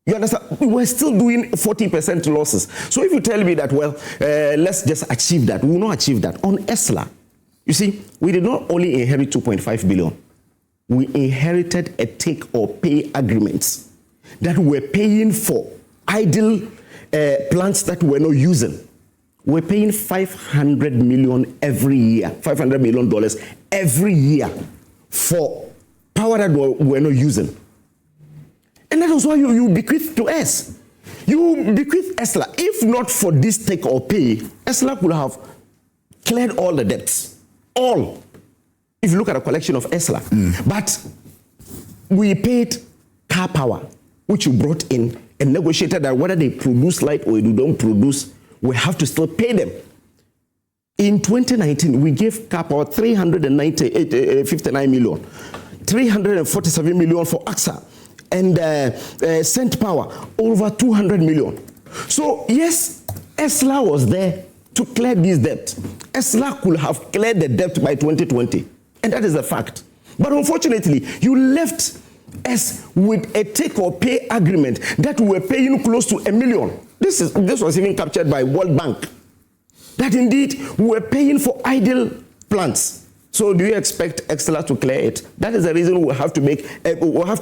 You understand? We're still doing 40% losses. So if you tell me that, well, let's just achieve that, we will not achieve that. On ESLA, you see, we did not only inherit 2.5 billion. We inherited a take or pay agreements that were paying for idle plants that we're not using. We're paying $500 million every year, $500 million every year for power that we're not using. And that is why you bequeath to us. You bequeath ESLA. If not for this take or pay, ESLA could have cleared all the debts. All. If you look at the collection of ESLA. But we paid Car Power, which you brought in and negotiated that whether they produce light or they don't produce, we have to still pay them. In 2019, we gave Car Power 59 million, 347 million for AXA, and Cent Power over 200 million. So yes, ESLA was there to clear this debt. ESLA could have cleared the debt by 2020, and that is a fact. But unfortunately, you left us with a take or pay agreement that we were paying close to $1 million. This was even captured by World Bank. That indeed we were paying for idle plants. So do you expect ESLA to clear it? That is the reason we have to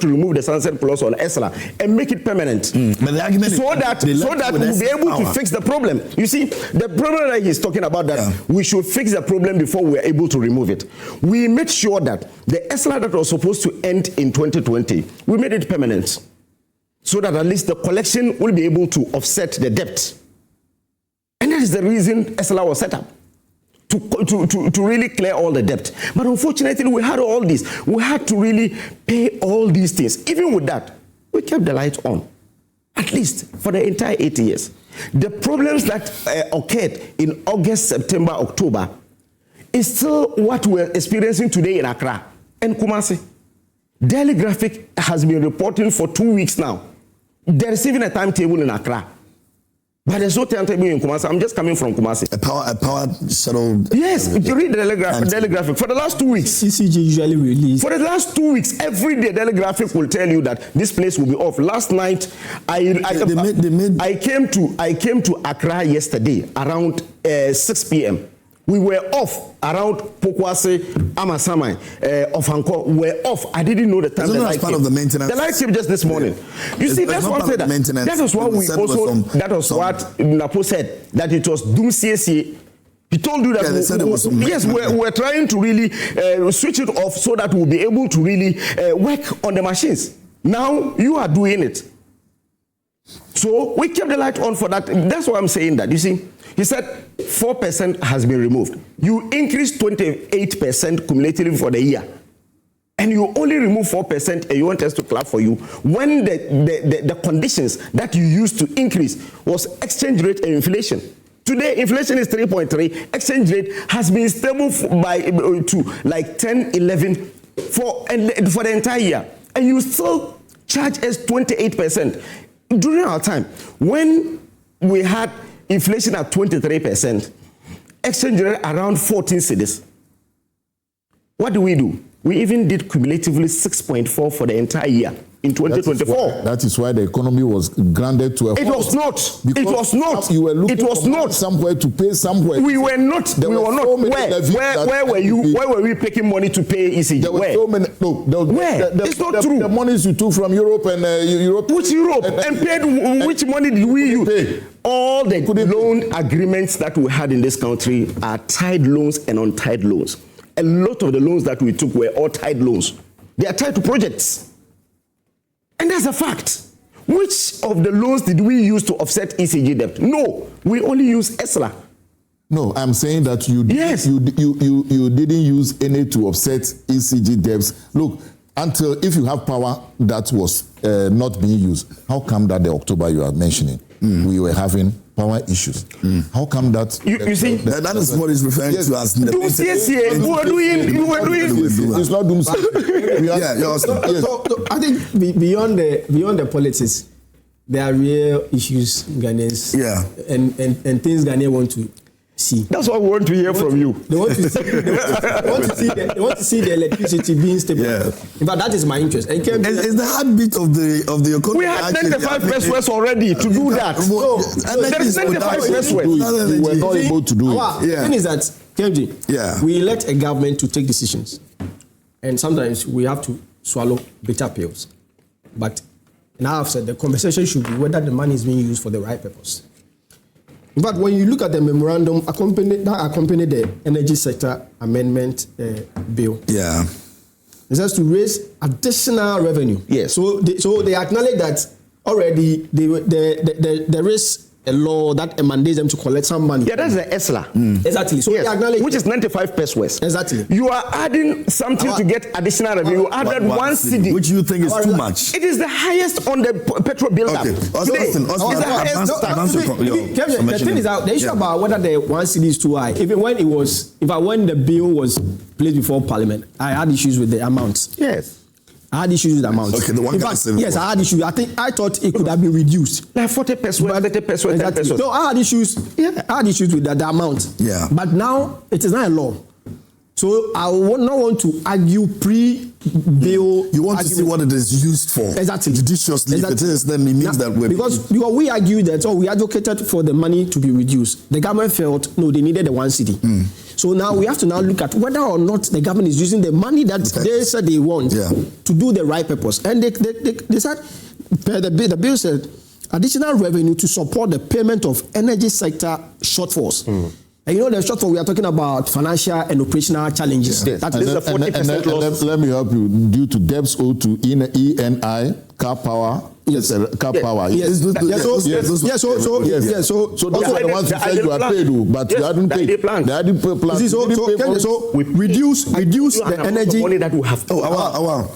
remove the sunset clause on ESLA and make it permanent. But the argument so that we'll be able to fix the problem. You see, the problem that he's talking about, that we should fix the problem before we're able to remove it. We made sure that the ESLA that was supposed to end in 2020, we made it permanent. So that at least the collection will be able to offset the debt. And that is the reason ESLA was set up. To really clear all the debt. But unfortunately, we had all this. We had to really pay all these things. Even with that, we kept the lights on, at least for the entire 8 years. The problems that occurred in August, September, October is still what we're experiencing today in Accra and Kumasi. Daily Graphic has been reporting for 2 weeks now. They're receiving a timetable in Accra. But there's no timetable in Kumasi. I'm just coming from Kumasi. A power shuttle. Yes, you read the Daily Graphic. For the last 2 weeks. CCG usually release. For the last 2 weeks, every day Daily Graphic will tell you that this place will be off. Last night, I came to Accra yesterday around 6 p.m. We were off around Pokwase, Amasamai, Ofanko. We were off. I didn't know the time. The light part of the maintenance. The light came just this morning. You see, that's what I said. That was what we also. That was what Napo said. That it was Dumsor. He told you that yes, we're trying to really switch it off so that we'll be able to really work on the machines. Now you are doing it. So we kept the light on for that. That's why I'm saying that. You see, he said 4% has been removed. You increase 28% cumulatively for the year. And you only remove 4% and you want us to clap for you when the conditions that you used to increase was exchange rate and inflation. Today, inflation is 3.3. Exchange rate has been stable to like 10, 11 for the entire year. And you still charge us 28%. During our time, when we had inflation at 23%, exchange rate around 14 cedis, what do? We even did cumulatively 6.4 for the entire year in 2024. That is why the economy was grounded to a halt. It was not. It was not. You were looking for somewhere to pay somewhere. We were not. We were not. Where were you? Where were we taking money to pay ECG? There were so many. No, where? It's not true. The monies you took from Europe and Europe. Which Europe? And paid which money did we use? All the loan agreements that we had in this country are tied loans and untied loans. A lot of the loans that we took were all tied loans. They are tied to projects. And that's a fact. Which of the loans did we use to offset ECG debt? No, we only use ESLA. No, I'm saying that you didn't use any to offset ECG debts. Look, until if you have power that was not being used, how come that the October you are mentioning, we were having power issues? How come that? You see, that is what is referring to as we were doing. It's not Dumsor. So I think beyond the politics, there are real issues Ghanaians and things Ghanaians want to see. That's what we want to hear from you. They want to see the electricity being stable. Yeah. In fact, that is my interest. And it's the heartbeat of the economy. We had 95 pesos already to do that. So there is 95 pesos. We were not able to do it. The thing is that, KMG, we elect a government to take decisions. And sometimes we have to swallow bitter pills. But now I've said the conversation should be whether the money is being used for the right purpose. But when you look at the memorandum that accompanied the energy sector amendment bill, it says to raise additional revenue. Yes. So they acknowledge that already there is a law that mandates them to collect some money. Yeah, that's the ESLA. Exactly. So they acknowledge, which is 95 pesos. Exactly. You are adding something to get additional revenue. You added one cedi, which you think is too much. It is the highest on the petrol build-up. Okay. The thing is that the issue about whether the 1 cedi is too high. Even when when the bill was placed before Parliament, I had issues with the amounts. Yes. I had issues with the amount. Okay, the one. Yes, I had issues. I thought it could have been reduced. Like 40 pesos, 30 pesos, 10 pesos. No, I had issues. Yeah, I had issues with the amount. Yeah. But now it is not a law. So I would not want to argue pre-bill. You want to see what it is used for. Exactly. Judiciously. Exactly. If it is, then it means that we're... Because we argued that, we advocated for the money to be reduced. The government felt, no, they needed the 1 cedi. So now we have to now look at whether or not the government is using the money that they said they want to do the right purpose. And they said, the bill said, additional revenue to support the payment of energy sector shortfalls. And the shortfall, we are talking about financial and operational challenges. Yes. That is the 40% loss. Let me help you. Due to debts owed to ENI, car power. Yes. Car power. Yes. So those are the ones who said you are paid, but you hadn't paid. They hadn't paid plan. So we reduce the energy money that we have.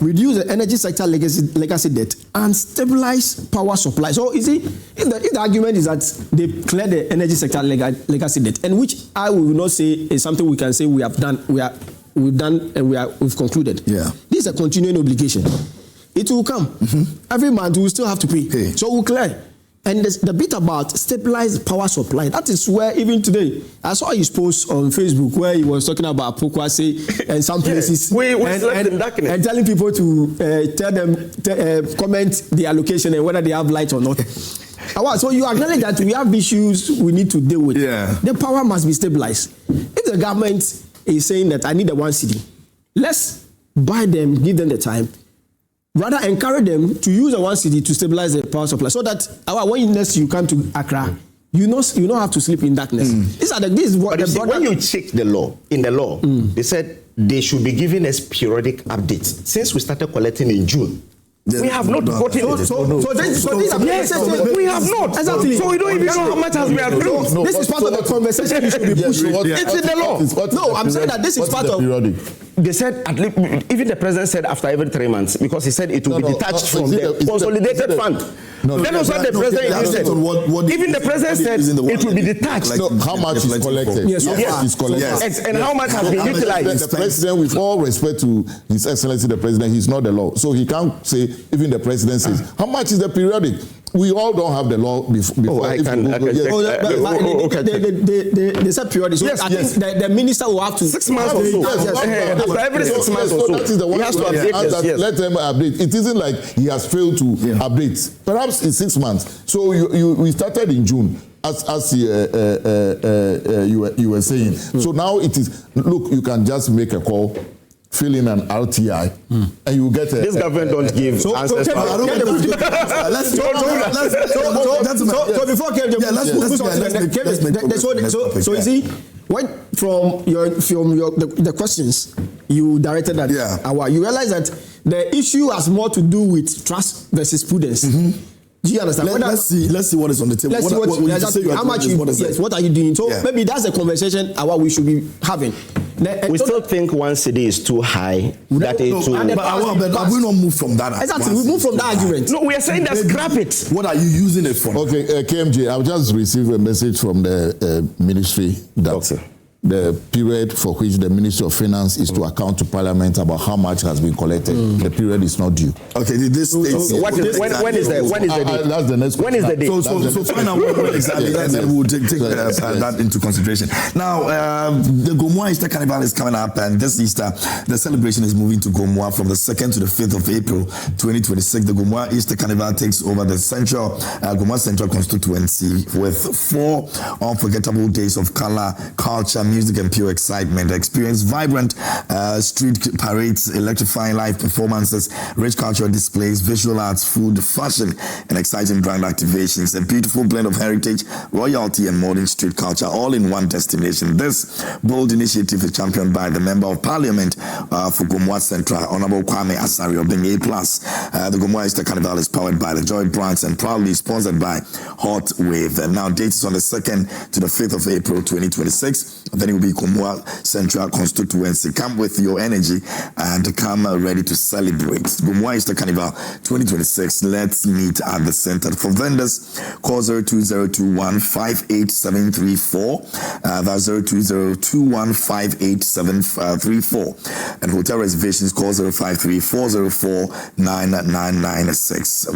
Reduce the energy sector legacy debt and stabilize power supply. So you see, if the argument is that they clear the energy sector legacy debt, and which I will not say is something we can say we have done, we've concluded. Yeah. This is a continuing obligation. It will come. Every month we will still have to pay. So we'll clear. And the bit about stabilized power supply, that is where even today, I saw his post on Facebook where he was talking about Pokwase and some places. And telling people to tell them, comment the allocation and whether they have light or not. So you acknowledge that we have issues we need to deal with. Yeah. The power must be stabilized. If the government is saying that I need a 1 cedi, let's buy them, give them the time. Rather encourage them to use a 1 cedi to stabilize the power supply, so that when next you come to Accra, you don't have to sleep in darkness. When you check the law, they said they should be giving us periodic updates. Since we started collecting in June, we have not gotten it. We have not. Exactly. So we don't even know how much has been approved. This is part of the conversation you should be pushing. It's in the law. No, I'm saying that this is part of. They said at least, even the president said after every 3 months, because he said it will be detached from the consolidated fund. That was what the president said. Even the president said it will be detached. How much is collected? Yes. And how much has been utilized? The president, with all respect to His Excellency the President, he's not the law. So he can't say, even the president says, how much is the periodic? We all don't have the law before. I can They said periodic. So I think the minister will have to 6 months or so. After every 6 months or so, that is the one he has to update us. Let them update. It isn't like he has failed to update. Perhaps in 6 months. So we started in June, as you were saying. So now it is. Look, you can just make a call, fill in an RTI, and you get a... This government don't give answers. So you see, from the questions you directed at you realize that the issue has more to do with trust versus prudence. Do you understand? Let's see what is on the table. What are you doing? So maybe that's a conversation we should be having. We still think 1 cedi is too high. But have we not moved from that? Exactly, we moved from that argument. No, we are saying that scrap it. What are you using it for? Okay, KMJ, I've just received a message from the ministry that the period for which the Ministry of Finance is to account to Parliament about how much has been collected. The period is not due. Okay, this when is the date? That's the next When is the date? So find out when exactly, then we'll take that into consideration. Now, the Gomoa Easter Carnival is coming up, and this Easter, the celebration is moving to Gomoa from the 2nd to the 5th of April 2026. The Gomoa Easter Carnival takes over the Gomoa Central constituency with 4 unforgettable days of color, culture, music and pure excitement. Experience vibrant street parades, electrifying live performances, rich cultural displays, visual arts, food, fashion, and exciting brand activations. A beautiful blend of heritage, royalty, and modern street culture, all in one destination. This bold initiative is championed by the Member of Parliament for Gomoa Central, Honorable Kwame Asari, being A+. The Gomoa Easter Carnival is powered by the Joy Brands and proudly sponsored by Hot Wave. And now, dates on the 2nd to the 5th of April 2026. Then it will be Gomoa Central constituency. Come with your energy and come ready to celebrate. Gomoa Easter Carnival 2026. Let's meet at the center. For vendors, call 02021587734. That's 02021587734. And hotel reservations, call 053-404-9996.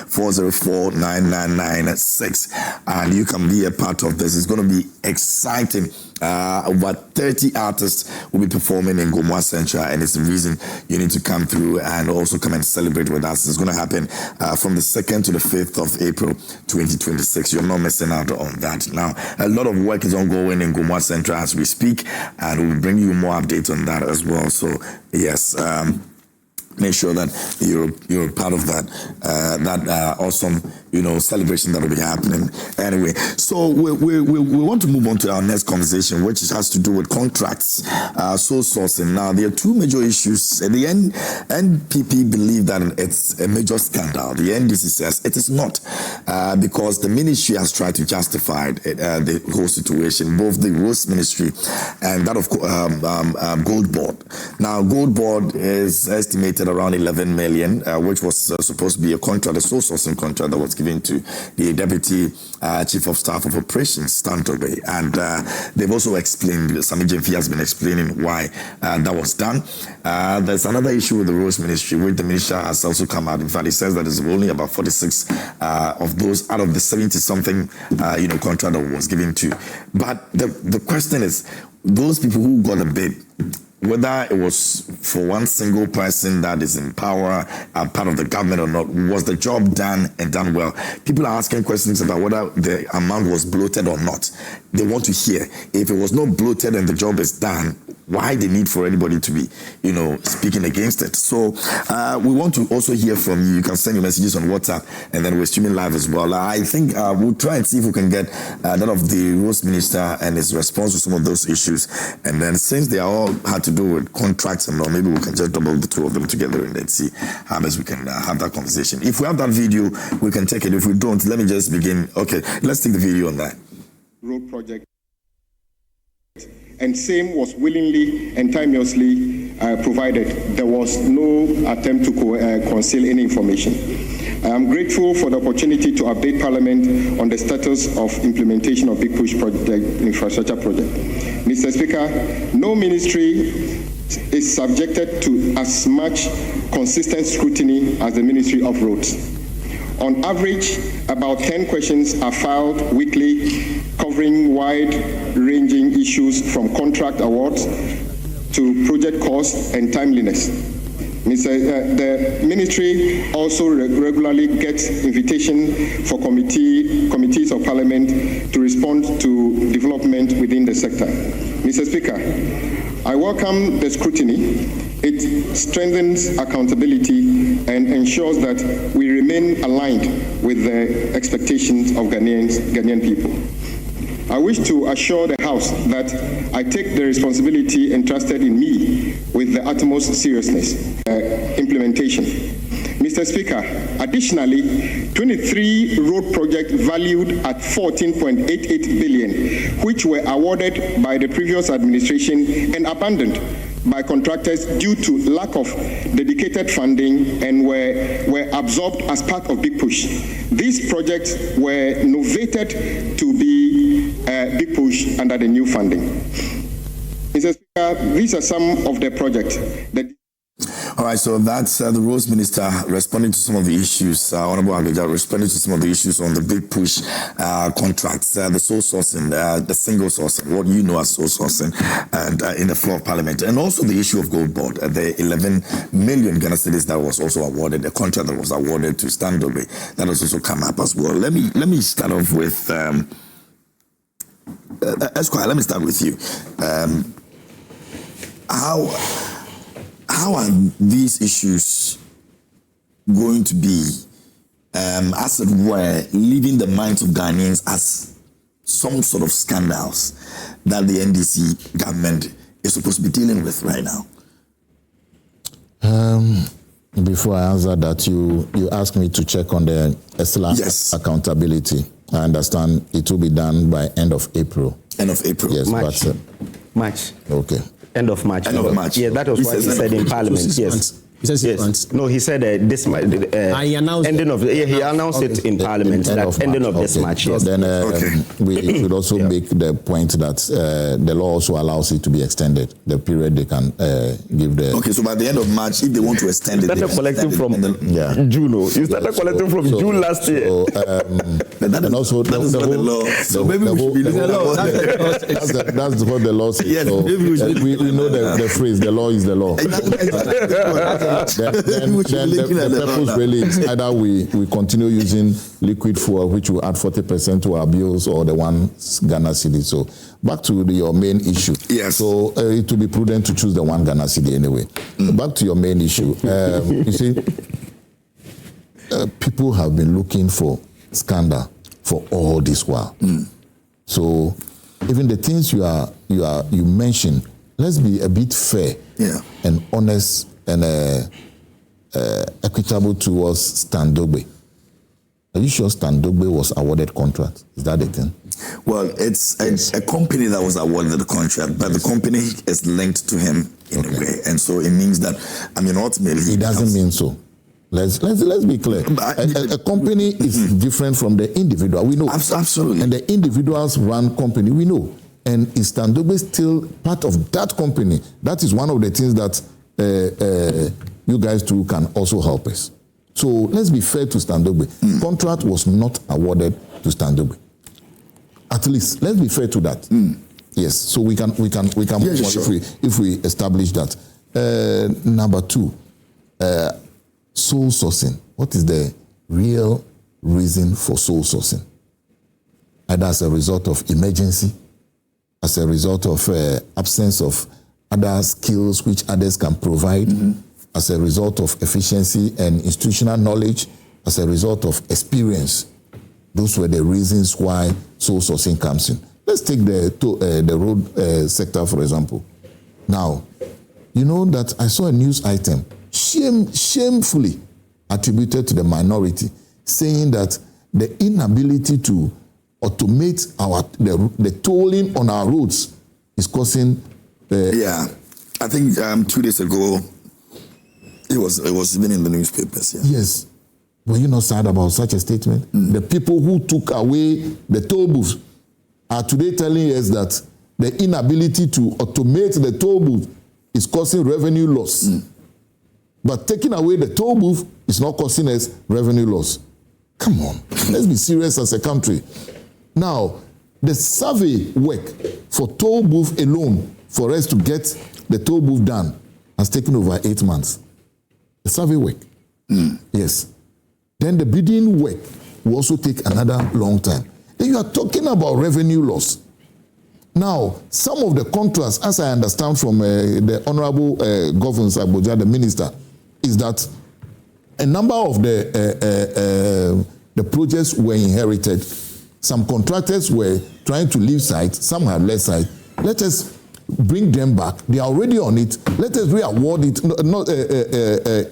053-404-9996. And you can be a part of this. It's going to be exciting. Over 30 artists will be performing in Gomoa Central, and it's the reason you need to come through and also come and celebrate with us. It's going to happen from the 2nd to the 5th of April 2026. You're not missing out on that. Now, a lot of work is ongoing in Gomoa Central as we speak, and we'll bring you more updates on that as well. So, yes. make sure that you're part of that awesome celebration that will be happening. Anyway, so we want to move on to our next conversation, which has to do with contracts, sole sourcing. Now there are two major issues. At the end, NPP believe that it's a major scandal. The NDC says it is not, because the ministry has tried to justify the whole situation, both the Roads Ministry and that of Gold Board. Now Gold Board is estimated around 11 million, which was supposed to be a contract, a sole sourcing contract that was given to the Deputy Chief of Staff of Operations, Stantobe. And they've also explained, Sami Jemfi has been explaining why that was done. There's another issue with the Roads Ministry, which the minister has also come out. In fact, he says that it's only about 46 of those out of the 70-something, contract that was given to. But the question is, those people who got a bid, whether it was for one single person that is in power, part of the government or not, was the job done and done well? People are asking questions about whether the amount was bloated or not. They want to hear, if it was not bloated and the job is done, why the need for anybody to be, speaking against it? So we want to also hear from you. You can send your messages on WhatsApp, and then we're streaming live as well. I think we'll try and see if we can get that of the Roads Minister and his response to some of those issues. And then since they all had to do with contracts and all, maybe we can just double the two of them together and then see how best we can have that conversation. If we have that video, we can take it. If we don't, let me just begin. Okay, let's take the video on that. Road project. And same was willingly and timeously provided. There was no attempt to conceal any information. I am grateful for the opportunity to update Parliament on the status of implementation of Big Push project, infrastructure project. Mr. Speaker, no ministry is subjected to as much consistent scrutiny as the Ministry of Roads. On average, about 10 questions are filed weekly, covering wide-ranging issues from contract awards to project cost and timeliness. The ministry also regularly gets invitation for committees of Parliament to respond to development within the sector. Mr. Speaker, I welcome the scrutiny. It strengthens accountability and ensures that we remain aligned with the expectations of Ghanaian people. I wish to assure the House that I take the responsibility entrusted in me with the utmost seriousness. Implementation. Mr. Speaker, additionally, 23 road projects valued at 14.88 billion, which were awarded by the previous administration and abandoned by contractors due to lack of dedicated funding and were absorbed as part of Big Push. These projects were novated to be Big Push under the new funding. Mr. Speaker, these are some of the projects that. All right, so that's the Roads Minister responding to some of the issues, Honorable Agbeja responding to some of the issues on the Big Push contracts, the sole sourcing, the single sourcing, what you know as sole sourcing, and in the floor of Parliament, and also the issue of Gold Board, the 11 million Ghana cedis that was also awarded, the contract that was awarded to Stantobe, that has also come up as well. Let me start off with Esquire. Let me start with you. How are these issues going to be, as it were, leaving the minds of Ghanaians as some sort of scandals that the NDC government is supposed to be dealing with right now? Before I answer that, you asked me to check on the excellent accountability. I understand it will be done by end of April. End of April. Yes, March. March. Okay. End of March. End of March. Yeah, that was what he said in Parliament. Yes. He says 6 months. No, he said this March. He announced ending of. He announced it in Parliament that ending of this March. Yes. Then we should also make the point that the law also allows it to be extended. The period they can give the. Okay, so by the end of March, if they want to extend it, started collecting from June. You started collecting from June last year. So, and also that is not the law. So maybe we should be the law. That's what the law says. Yes, so we know the phrase. The law is the law. Then the purpose really is either we continue using liquid fuel, which will add 40% to our bills, or the one Ghana cedi. So back to your main issue. Yes. So it will be prudent to choose the one Ghana cedi anyway. Back to your main issue. You see, people have been looking for scandal for all this while. So even the things you mentioned, let's be a bit fair and honest and equitable towards Stan Dogbe. Are you sure Stan Dogbe was awarded contract? Is that the thing? Well, it's a company that was awarded the contract, but the company is linked to him in a way, and so it means that, I mean, ultimately it doesn't mean so. Let's be clear. A company is different from the individual. We know absolutely, and the individuals run company. We know, and is Stan Dogbe still part of that company? That is one of the things that you guys too can also help us. So let's be fair to Stan Dogbe. Contract was not awarded to Stan Dogbe. At least let's be fair to that. Yes. So we can move on if we establish that. Number two, sole sourcing. What is the real reason for sole sourcing? Either as a result of emergency, as a result of absence of other skills which others can provide, as a result of efficiency and institutional knowledge, as a result of experience. Those were the reasons why sole sourcing comes in. Let's take the road sector, for example. Now, you know that I saw a news item shamefully attributed to the minority, saying that the inability to automate the tolling on our roads is causing... I think 2 days ago, it was even in the newspapers. Yes. Were you not sad about such a statement? The people who took away the toll booths are today telling us that the inability to automate the toll booth is causing revenue loss. But taking away the toll booth is not causing us revenue loss. Come on, let's be serious as a country. Now, the survey work for toll booth alone, for us to get the toll booth done, has taken over 8 months. The survey work. Yes. Then the bidding work will also take another long time. Then you are talking about revenue loss. Now, some of the contracts, as I understand from the Honorable Governor Agboja, the minister, is that a number of the projects were inherited. Some contractors were trying to leave site, some had left site. Let us bring them back. They are already on it. Let us re-award it,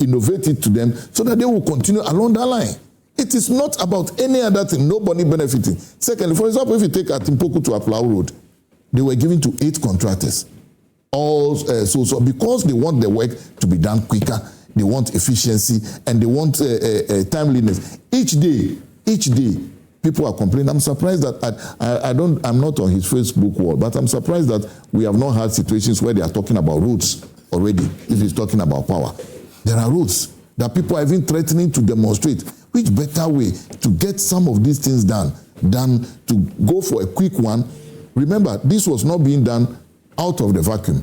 innovate it to them so that they will continue along that line. It is not about any other thing, nobody benefiting. Secondly, for example, if you take Atimpoku to Aplau Road, they were given to 8 contractors. All so because they want the work to be done quicker, they want efficiency, and they want timeliness. Each day, people are complaining. I'm surprised that I'm not on his Facebook wall, but I'm surprised that we have not had situations where they are talking about roads already, if he's talking about power. There are roads that people are even threatening to demonstrate. Which better way to get some of these things done than to go for a quick one? Remember, this was not being done out of the vacuum.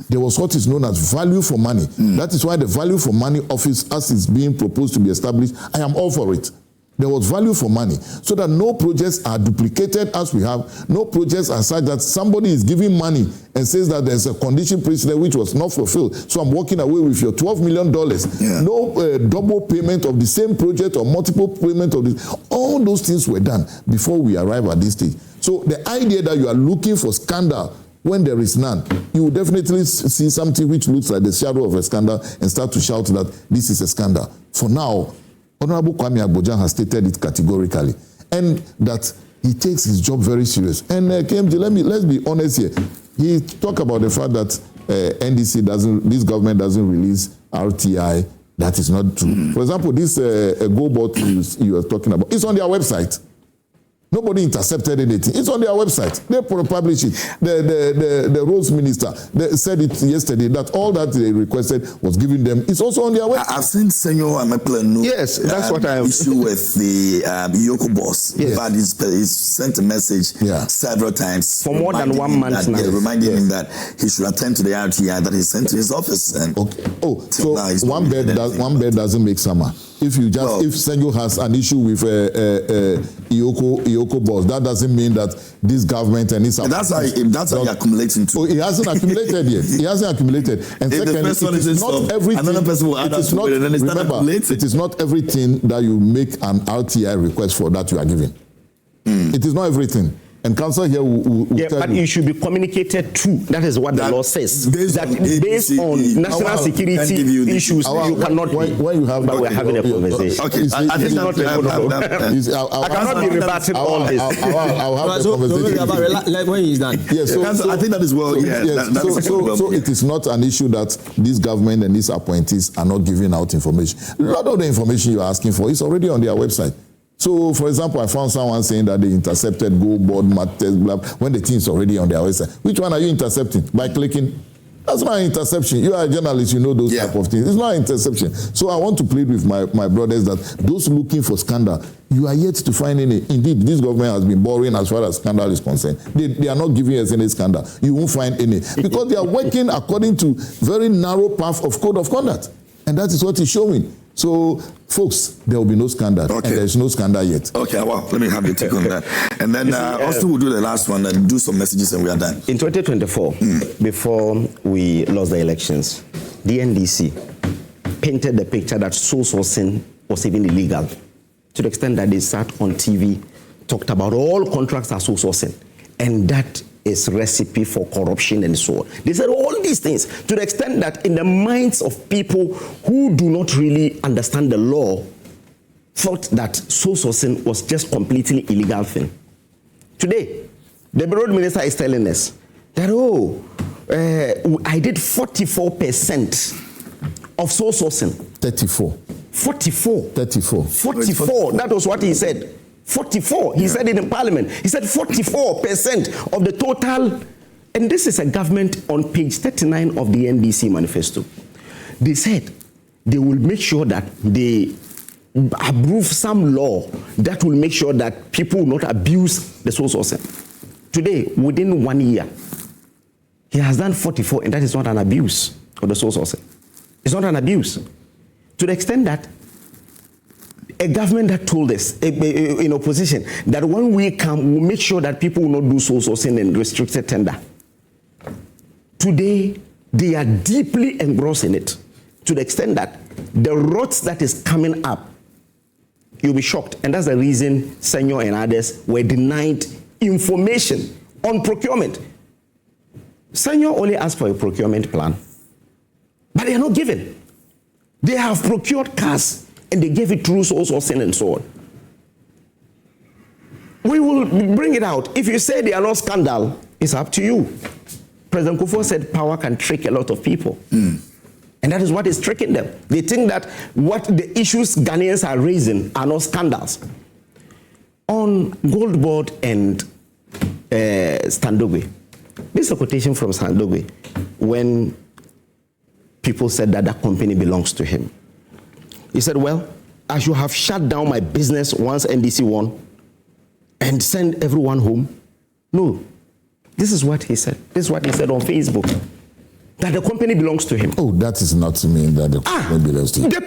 There was what is known as value for money. That is why the value for money office, as is being proposed to be established, I am all for it. There was value for money, so that no projects are duplicated as we have. No projects are such that somebody is giving money and says that there's a condition precedent which was not fulfilled. So I'm walking away with your $12 million. No double payment of the same project or multiple payment of this. All those things were done before we arrive at this stage. So the idea that you are looking for scandal when there is none, you will definitely see something which looks like the shadow of a scandal and start to shout that this is a scandal. For now, Honorable Kwame Agboja has stated it categorically, and that he takes his job very serious. And KMG, let's be honest here. He talked about the fact that this government doesn't release RTI. That is not true. For example, this GoBot you were talking about, it's on their website. Nobody intercepted anything. It's on their website. They publish it. The roads minister said it yesterday that all that they requested was given them. It's also on their website. I've seen Senor Amepla yes, that's what I have. Issue with the Yoko boss. Yes. But he's sent a message several times for more than 1 month now. Reminding him that he should attend to the RTI that he sent to his office. And so one bed doesn't make summer. if Senyo has an issue with Ioko boss, that doesn't mean that this government and that's how you're accumulating to. Oh, it hasn't accumulated yet. It hasn't accumulated. And if second, it is not everything. Another person will add up to it, and then remember, it is not everything that you make an RTI request for that you are giving. It is not everything. And council here will tell but you should be communicated to. That is what the law says. Based on national security issues, you cannot. When you have, but we're having a conversation. Okay, I think I cannot be rebating all this. I'll have the conversation when he's done. Yes, I think that is well. So it is not an issue that this government and these appointees are not giving out information. A lot of the information you're asking for is already on their website. So, for example, I found someone saying that they intercepted Go Board, Math Test, blah, when the thing is already on their website. Which one are you intercepting? By clicking? That's not an interception. You are a journalist, you know those type of things. It's not an interception. So I want to plead with my brothers that those looking for scandal, you are yet to find any. Indeed, this government has been boring as far as scandal is concerned. They are not giving us any scandal. You won't find any. Because they are working according to very narrow path of code of conduct. And that is what is showing. So, folks, there will be no scandal. Okay. And there's no scandal yet. Okay, well, let me have your take on that. And then also we'll do the last one and do some messages and we are done. In 2024, before we lost the elections, the NDC painted the picture that sole sourcing was even illegal, to the extent that they sat on TV, talked about all contracts are sole sourcing. And that is recipe for corruption and so on. They said all these things to the extent that in the minds of people who do not really understand the law, thought that sole sourcing was just completely illegal thing. Today, the road minister is telling us that, I did 44% of sole sourcing. 34. 44. 34. 44. That was what he said. 44. He said it in Parliament. He said 44% of the total. And this is a government on page 39 of the NDC manifesto. They said they will make sure that they approve some law that will make sure that people will not abuse the sole sourcing. Today, within 1 year, he has done 44, and that is not an abuse of the sole sourcing. It's not an abuse. To the extent that a government that told us in opposition that when we come, we'll make sure that people will not do sole sourcing and restricted tender. Today, they are deeply engrossed in it to the extent that the rots that is coming up, you'll be shocked. And that's the reason Senyo and others were denied information on procurement. Senyo only asked for a procurement plan, but they are not given. They have procured cars and they gave it through sole sourcing and so on. We will bring it out. If you say they are not scandal, it's up to you. President Kufuor said power can trick a lot of people. And that is what is tricking them. They think that what the issues Ghanaians are raising are not scandals. On Gold Board and Standogwe, this is a quotation from Standogwe when people said that that company belongs to him. He said, well, I should have shut down my business once NDC won and send everyone home. No. This is what he said. This is what he said on Facebook. That the company belongs to him. Oh, that is not to mean that the company belongs to him. The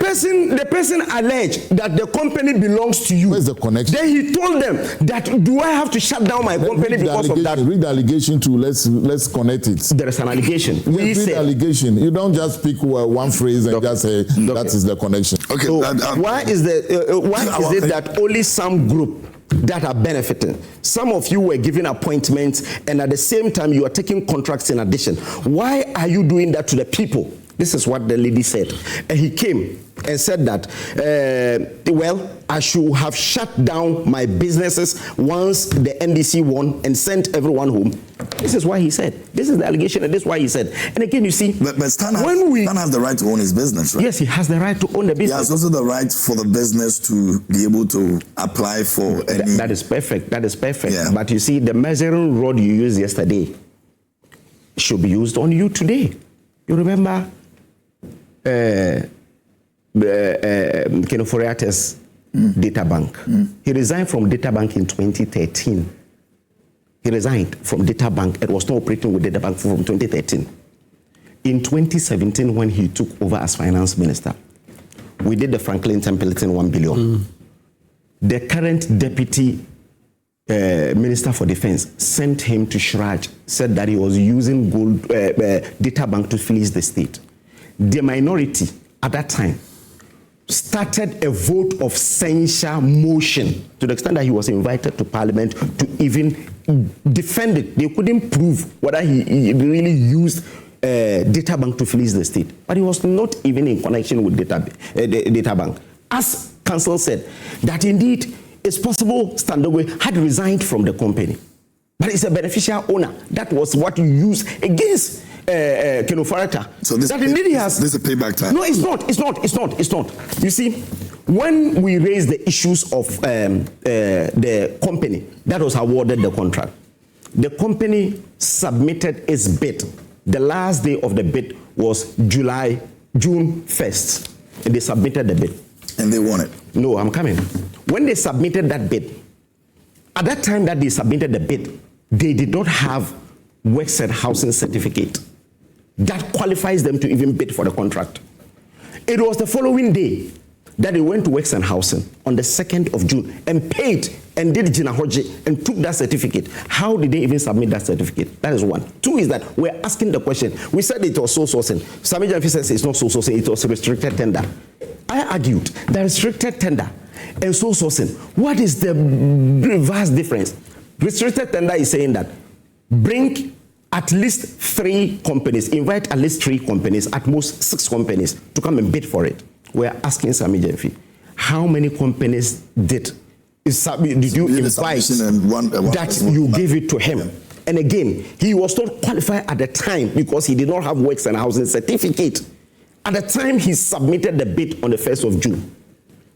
person alleged that the company belongs to you. Where's the connection? Then he told them that, do I have to shut down my company because of that? Read the allegation too. Let's connect it. There is an allegation. Read the allegation. You don't just pick one phrase and just say that is the connection. Okay. So why is it that only some group that are benefiting? Some of you were given appointments and at the same time you are taking contracts in addition. Why are you doing that to the people? This is what the lady said. And he came and said that, well, I should have shut down my businesses once the NDC won and sent everyone home. This is why he said. This is the allegation and this is why he said. And again, you see, but Stan has the right to own his business, right? Yes, he has the right to own the business. He has also the right for the business to be able to apply for any... That is perfect. That is perfect. Yeah. But you see, the measuring rod you used yesterday should be used on you today. You remember Kenoforiate's data bank. He resigned from data bank in 2013. He resigned from data bank and was not operating with data bank from 2013. In 2017, when he took over as finance minister, we did the Franklin Templeton 1 billion. The current deputy Minister for Defense sent him to Shraj, said that he was using gold data bank to fleece the state. The minority at that time started a vote of censure motion to the extent that he was invited to Parliament to even defend it. They couldn't prove whether he really used data bank to fleece the state, but he was not even in connection with data bank. As counsel said, that indeed it's possible Standogwe had resigned from the company, but it's a beneficial owner. That was what you used against Keno Farata. So this, that indeed he has. This is a payback time. No, it's not. You see, when we raised the issues of the company that was awarded the contract, the company submitted its bid. The last day of the bid was June 1st. And they submitted the bid. And they won it. No, I'm coming. When they submitted that bid, at that time that they submitted the bid, they did not have Works and Housing certificate that qualifies them to even bid for the contract. It was the following day that they went to Works and Housing on the 2nd of June and paid and did Jinahoji and took that certificate. How did they even submit that certificate? That is one. Two is that we're asking the question. We said it was sole sourcing. Sami Janfi says it's not sole sourcing, it was restricted tender. I argued that restricted tender and sole sourcing, what is the vast difference? Restricted tender is saying that bring at least 3 companies, invite at least 3 companies, at most 6 companies to come and bid for it. We're asking Sami Janfi, how many companies did you invite that you gave it to him? And again, he was not qualified at the time because he did not have Works and Housing certificate at the time he submitted the bid on the 1st of June.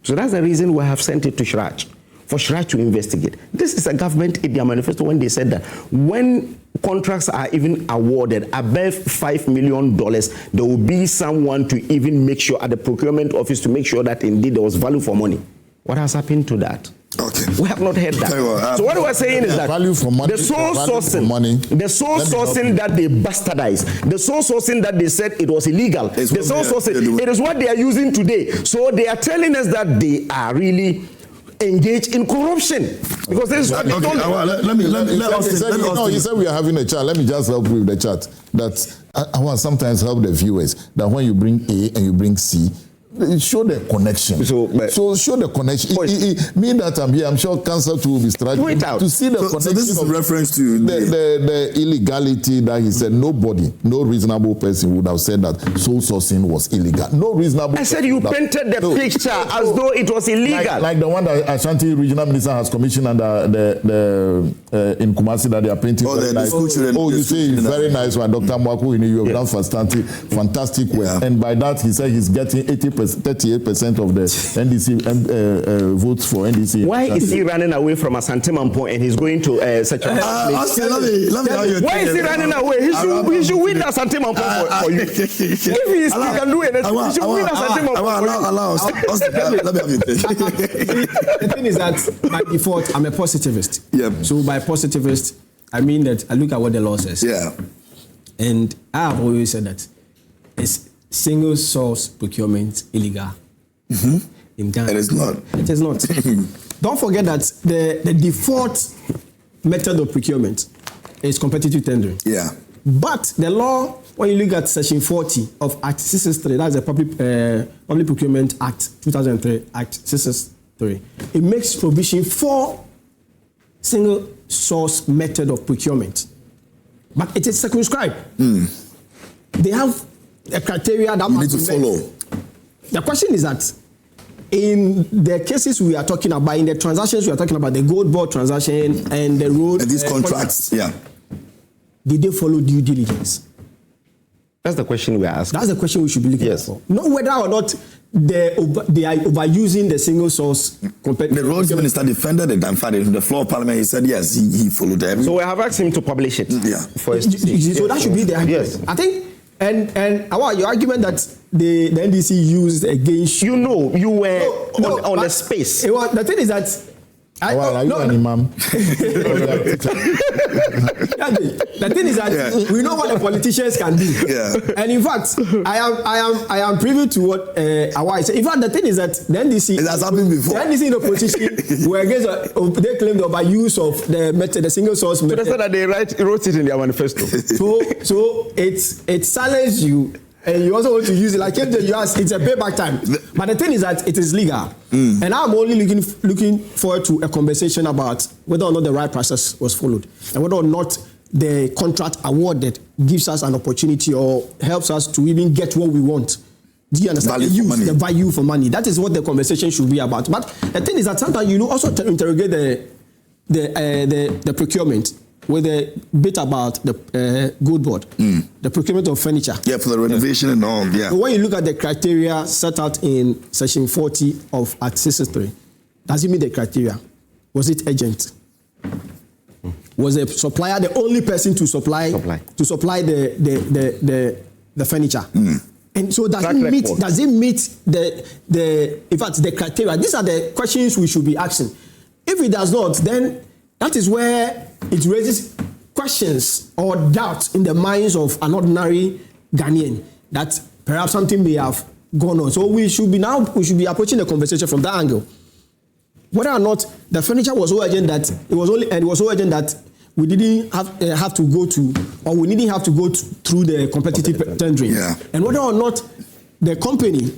So that's the reason we have sent it to Shraj, for Shraj to investigate. This is a government in their manifesto when they said that when contracts are even awarded above $5 million, there will be someone to even make sure at the procurement office to make sure that indeed there was value for money. What has happened to that? Okay. We have not heard that. So what we're saying is that value for money, the sole sourcing that they bastardized, the sole sourcing that they said it was illegal, the sole sourcing, it is what they are using today. So they are telling us that they are really engaged in corruption because this is what they don't. You said we are having a chat. Let me just help with the chat. That I want sometimes help the viewers that when you bring A and you bring C, show the connection. So show the connection. Me that I'm here, I'm sure counsel will be struggling to see the connection. So this is a reference to the illegality that he said. Nobody, no reasonable person would have said that sole sourcing was illegal. No reasonable. I said you painted the picture as though it was illegal. Like the one that Ashanti Regional Minister has commissioned under the in Kumasi that they are painting. Oh, nice. You say it's very nice one, Dr. Mwaku. You have done fantastic work, and by that he said he's getting 38% of the NDC votes for NDC. Why is he running away from Asante Mampo and he's going to such a place? Why is he running away? He should win Asante Mampo for you. If he can do anything, he should win Asante Mampo for you. Let me have you think. The thing is that by default, I'm a positivist. Yeah. So by positivist, I mean that I look at what the law says. Yeah. And I have always said that it's single source procurement illegal in Ghana. It is not. It is not. Don't forget that the default method of procurement is competitive tendering. Yeah. But the law, when you look at Section 40 of Act 663, that's the Public Procurement Act 2003, Act 663, it makes provision for single source method of procurement. But it is circumscribed. They have a criteria that you need to follow. The question is that in the cases we are talking about, in the transactions we are talking about, the gold board transaction and the road... And these contracts, did they follow due diligence? That's the question we are asking. That's the question we should be looking for. Not whether or not they are overusing the single source. The roads minister defended it and in the floor of parliament. He said yes, he followed everything. So we have asked him to publish it. For us to see. So that should be the argument. Yes. I think, and your argument that the NDC used against you were on the space. The thing is that Are you an imam? The thing is that we know what the politicians can do. Yeah. And in fact, I am privy to what Awal said. In fact, the thing is that the NDC, it has happened before. The NDC in opposition were against. They claimed the overuse of the single source method. So that they wrote it in their manifesto. so it silenced you. And you also want to use it like you ask, it's a payback time. But the thing is that it is legal. And I'm only looking forward to a conversation about whether or not the right process was followed and whether or not the contract awarded gives us an opportunity or helps us to even get what we want. Do you understand? The value for money. That is what the conversation should be about. But the thing is that sometimes you also interrogate the procurement with a bit about the good board, the procurement of furniture. Yeah, for the renovation and all, yeah. But when you look at the criteria set out in section 40 of Act 63, does it meet the criteria? Was it urgent? Was the supplier the only person to supply the furniture? And so does it meet the criteria? These are the questions we should be asking. If it does not, then that is where it raises questions or doubts in the minds of an ordinary Ghanaian that perhaps something may have gone on. So we should be approaching the conversation from that angle. Whether or not the furniture was so urgent that it was so urgent that we didn't have to go through through the competitive tendering. Yeah. And whether or not the company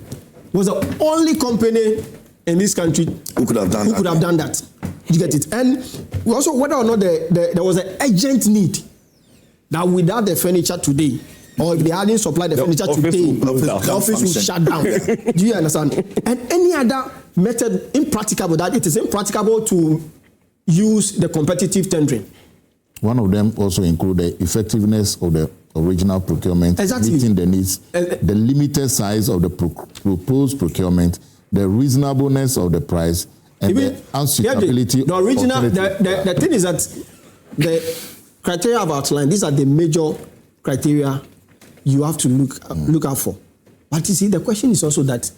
was the only company in this country who could have done that. You get it? And we also whether or not there was an urgent need that without the furniture today, or if they hadn't supplied the furniture today, the office will shut down. Do you understand? And any other method impracticable, that it is impracticable to use the competitive tendering. One of them also include the effectiveness of the original procurement, meeting the needs, the limited size of the proposed procurement, the reasonableness of the price, and the unsuitability the original. The thing is that the criteria I've outlined, these are the major criteria you have to look out for. But you see, the question is also that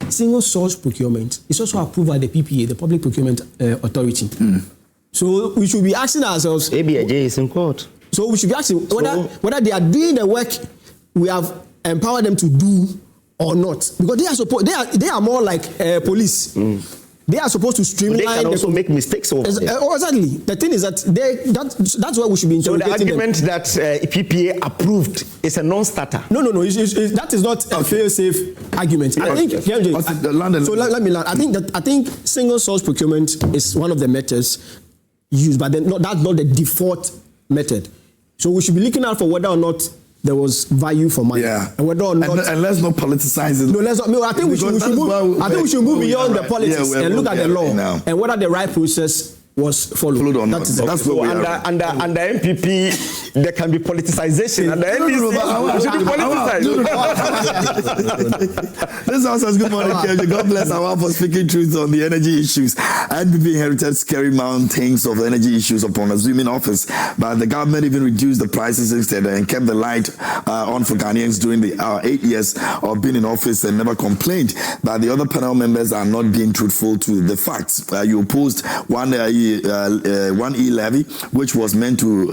single source procurement is also approved by the PPA, the Public Procurement Authority. So we should be asking ourselves. ABAJ is in court. So we should be asking whether they are doing the work we have empowered them to do or not, because they are more like police. They are supposed to streamline. But they can also make mistakes over there. Exactly. The thing is that that's why we should be interrogating them. So the argument that PPA approved is a non-starter. No. That is not a fail-safe argument. I think. So let me land. I think single source procurement is one of the methods used, but that's not the default method. So we should be looking out for whether or not there was value for money. Yeah. And whether or not. And let's not politicize it. No, let's not. No, I think we should move beyond the politics and look at the law and whether the right process was followed or not. That's so under MPP, there can be politicization. Under NDC, should be politicized. This house says good morning, KJ. God bless Awal for speaking truth on the energy issues. NPP inherited scary mountains of energy issues upon assuming office, but the government even reduced the prices instead and kept the light on for Ghanaians during the 8 years of being in office and never complained. But the other panel members are not being truthful to the facts. You opposed one levy, which was meant to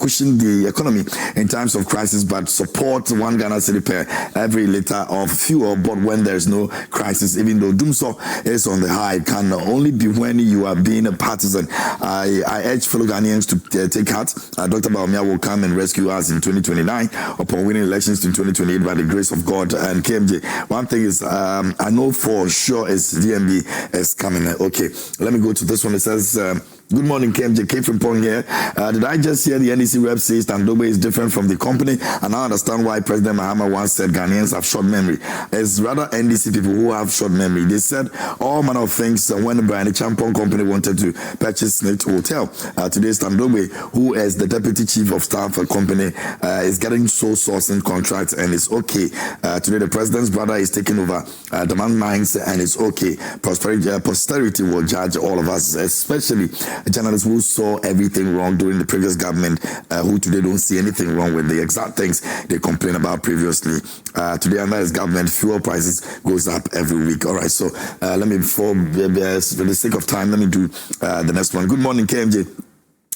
cushion the economy in times of crisis, but support 1 Ghana cedi per every liter of fuel. But when there's no crisis, even though Dumsor is on the high, it can only be when you are being a partisan. I urge fellow Ghanaians to take heart. Dr. Baumia will come and rescue us in 2029 upon winning elections in 2028 by the grace of God and KMJ. One thing is, I know for sure is DMB is coming. Okay, let me go to this one. It says, good morning, KMJ. K from Pong here. Did I just hear the NDC rep say Standobe is different from the company? And I understand why President Mahama once said Ghanaians have short memory. It's rather NDC people who have short memory. They said all manner of things when the Brian Champon company wanted to purchase Snake Hotel. Today, Standobe, who is the deputy chief of staff for the company, is getting sole sourcing contracts and it's okay. Today, the president's brother is taking over demand mines and it's okay. Posterity will judge all of us, especially journalists who saw everything wrong during the previous government, who today don't see anything wrong with the exact things they complained about previously. Today under his government, fuel prices goes up every week. All right, so let me, for the sake of time, let me do the next one. Good morning, KMJ.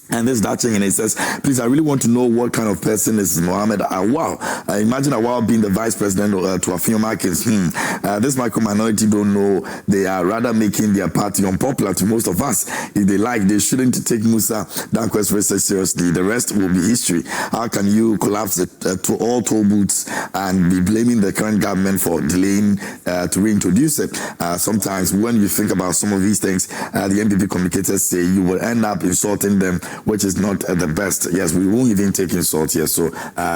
And this Daching, and it says, please, I really want to know what kind of person is Mohammed Awal. Imagine Awal being the vice president to Afio Markins. This micro-minority don't know. They are rather making their party unpopular to most of us. If they like, they shouldn't take Musa Danquest's research seriously. The rest will be history. How can you collapse to all toll booths and be blaming the current government for delaying to reintroduce it? Sometimes when you think about some of these things, the NPP communicators say you will end up insulting them, which is not the best. Yes, we won't even take insult here, so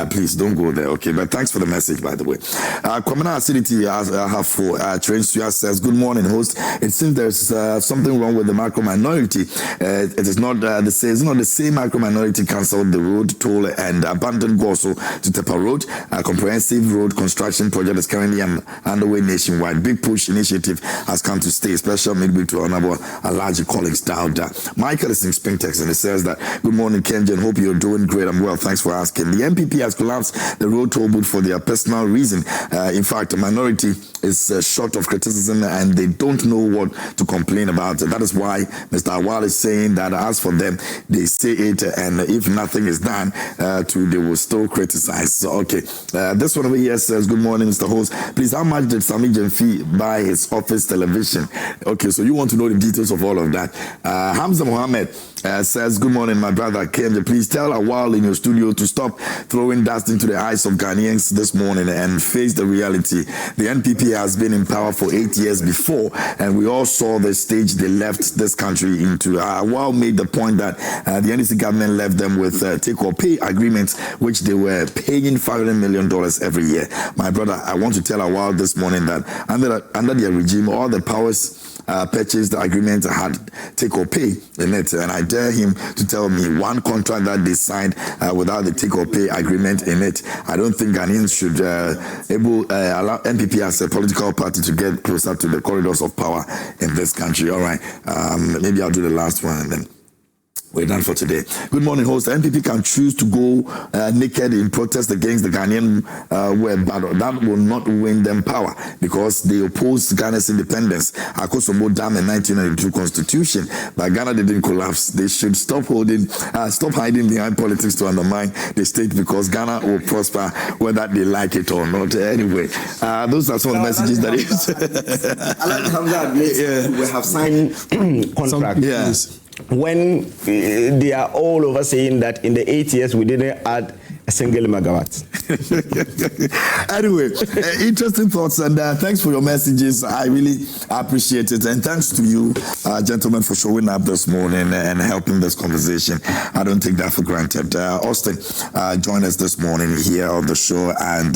please don't go there, okay? But thanks for the message, by the way. Kwamina Acidity have for Train Suya says, good morning, host. It seems there's something wrong with the macro minority. It is not the same macro minority cancelled the road toll and abandoned Goso to Tepa Road. A comprehensive road construction project is currently underway nationwide. Big push initiative has come to stay. Special midweek to Honorable Alaji Collins Dauda. Michael is in Spintex and it says that, good morning, Kenjan. Hope you're doing great. I'm well. Thanks for asking. The MPP has collapsed the road toll booth for their personal reason. In fact, the minority is short of criticism and they don't know what to complain about. That is why Mr. Awal is saying that as for them, they say it, and if nothing is done, they will still criticize. So, okay. This one over here says, good morning, Mr. Host. Please, how much did Sami Jemfi buy his office television? Okay, so you want to know the details of all of that. Hamza Mohammed says, good morning, my brother KMJ. Please tell Awal in your studio to stop throwing dust into the eyes of Ghanaians this morning and face the reality. The NPP has been in power for 8 years before, and we all saw the stage they left this country into. Awal made the point that the NDC government left them with take-or-pay agreements, which they were paying $500 million every year. My brother, I want to tell Awal this morning that under their regime, all the powers purchased the agreement had take or pay in it, and I dare him to tell me one contract that they signed without the take or pay agreement in it. I don't think Ghanaians should allow NPP as a political party to get closer to the corridors of power in this country. All right, maybe I'll do the last one and then we're done for today. Good morning, host. NPP can choose to go naked in protest against the Ghanaian web, but that will not win them power because they opposed Ghana's independence. Akosombo Dam in 1992 constitution, but Ghana didn't collapse. They should stop hiding behind politics to undermine the state because Ghana will prosper whether they like it or not. Anyway, those are some of the messages that we have signed contract. Yes. When they are all over saying that in the 8 years we didn't add a single megawatt. Anyway, interesting thoughts, and thanks for your messages. I really appreciate it, and thanks to you, gentlemen, for showing up this morning and helping this conversation. I don't take that for granted. Austin joined us this morning here on the show, and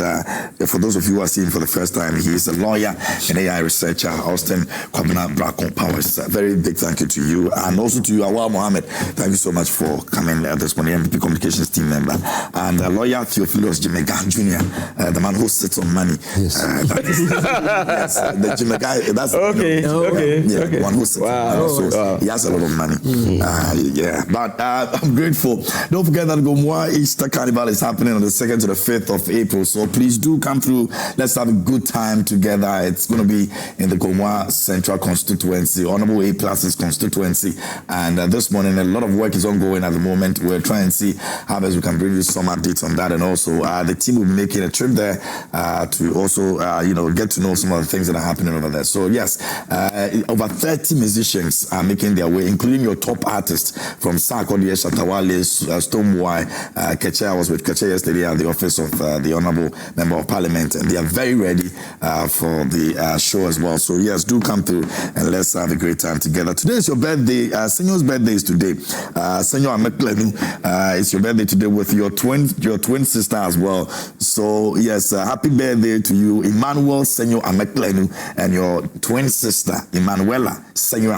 for those of you who are seeing for the first time, he is a lawyer and AI researcher. Austin Kwabena Bracon Powers. Very big thank you to you, and also to you, Awal Mohammed. Thank you so much for coming this morning, MPP Communications team member, and lawyer Theophilus Jimegan Jr., the man who sits on money. Yes. Yes, the Jimegan, that's the one who sits on money. So he has a lot of money. But I'm grateful. Don't forget that Gomoa Easter Carnival is happening on the 2nd to the 5th of April. So please do come through. Let's have a good time together. It's going to be in the Gomoa Central Constituency, Honorable A+'s constituency. And this morning, a lot of work is ongoing at the moment. We're trying to see how best we can bring you some updates on that, and also the team will be making a trip there to also get to know some of the things that are happening over there. So yes, over 30 musicians are making their way, including your top artists from Sarkodie, Shatawale, Stonewall, Keche. I was with Keche yesterday at the office of the Honorable Member of Parliament, and they are very ready for the show as well. So yes, do come through and let's have a great time together. Today is your birthday. Senyor's birthday is today. Senyor Ameklenu, it's your birthday today with your 20 your twin sister as well. So yes, happy birthday to you, Emmanuel Senyo Ameklenu, and your twin sister Emanuela Senyo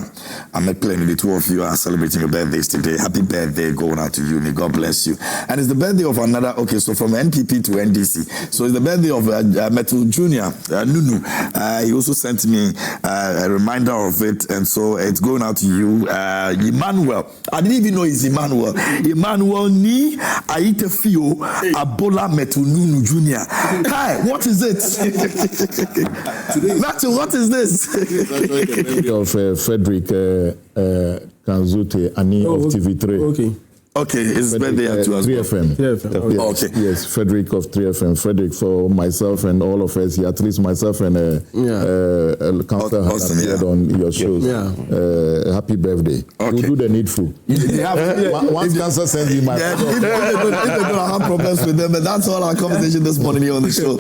Ameklenu. The two of you are celebrating your birthdays today. Happy birthday going out to you. May God bless you. And it's the birthday of another. Okay, so from NPP to NDC. So it's the birthday of Metal Junior Nunu. He also sent me a reminder of it, and so it's going out to you, Emmanuel. I didn't even know it's Emmanuel. Emmanuel ni Aitefio Abola Metal Nunu Junior. Hi, what is it? Matthew, what is this? Of Frederick Kanzute Ani of TV3. Okay. Okay, his birthday at 3FM. 3FM. Okay. Yes, Okay. yes, Frederick of 3FM. Frederick, for myself and all of us here, at least myself and Councillor has Awesome, appeared on your shows. Yeah. Happy birthday. Okay. We'll do the needful. Once Councillor sends me my If they're going to have problems with them, but that's all our conversation this morning here on the show.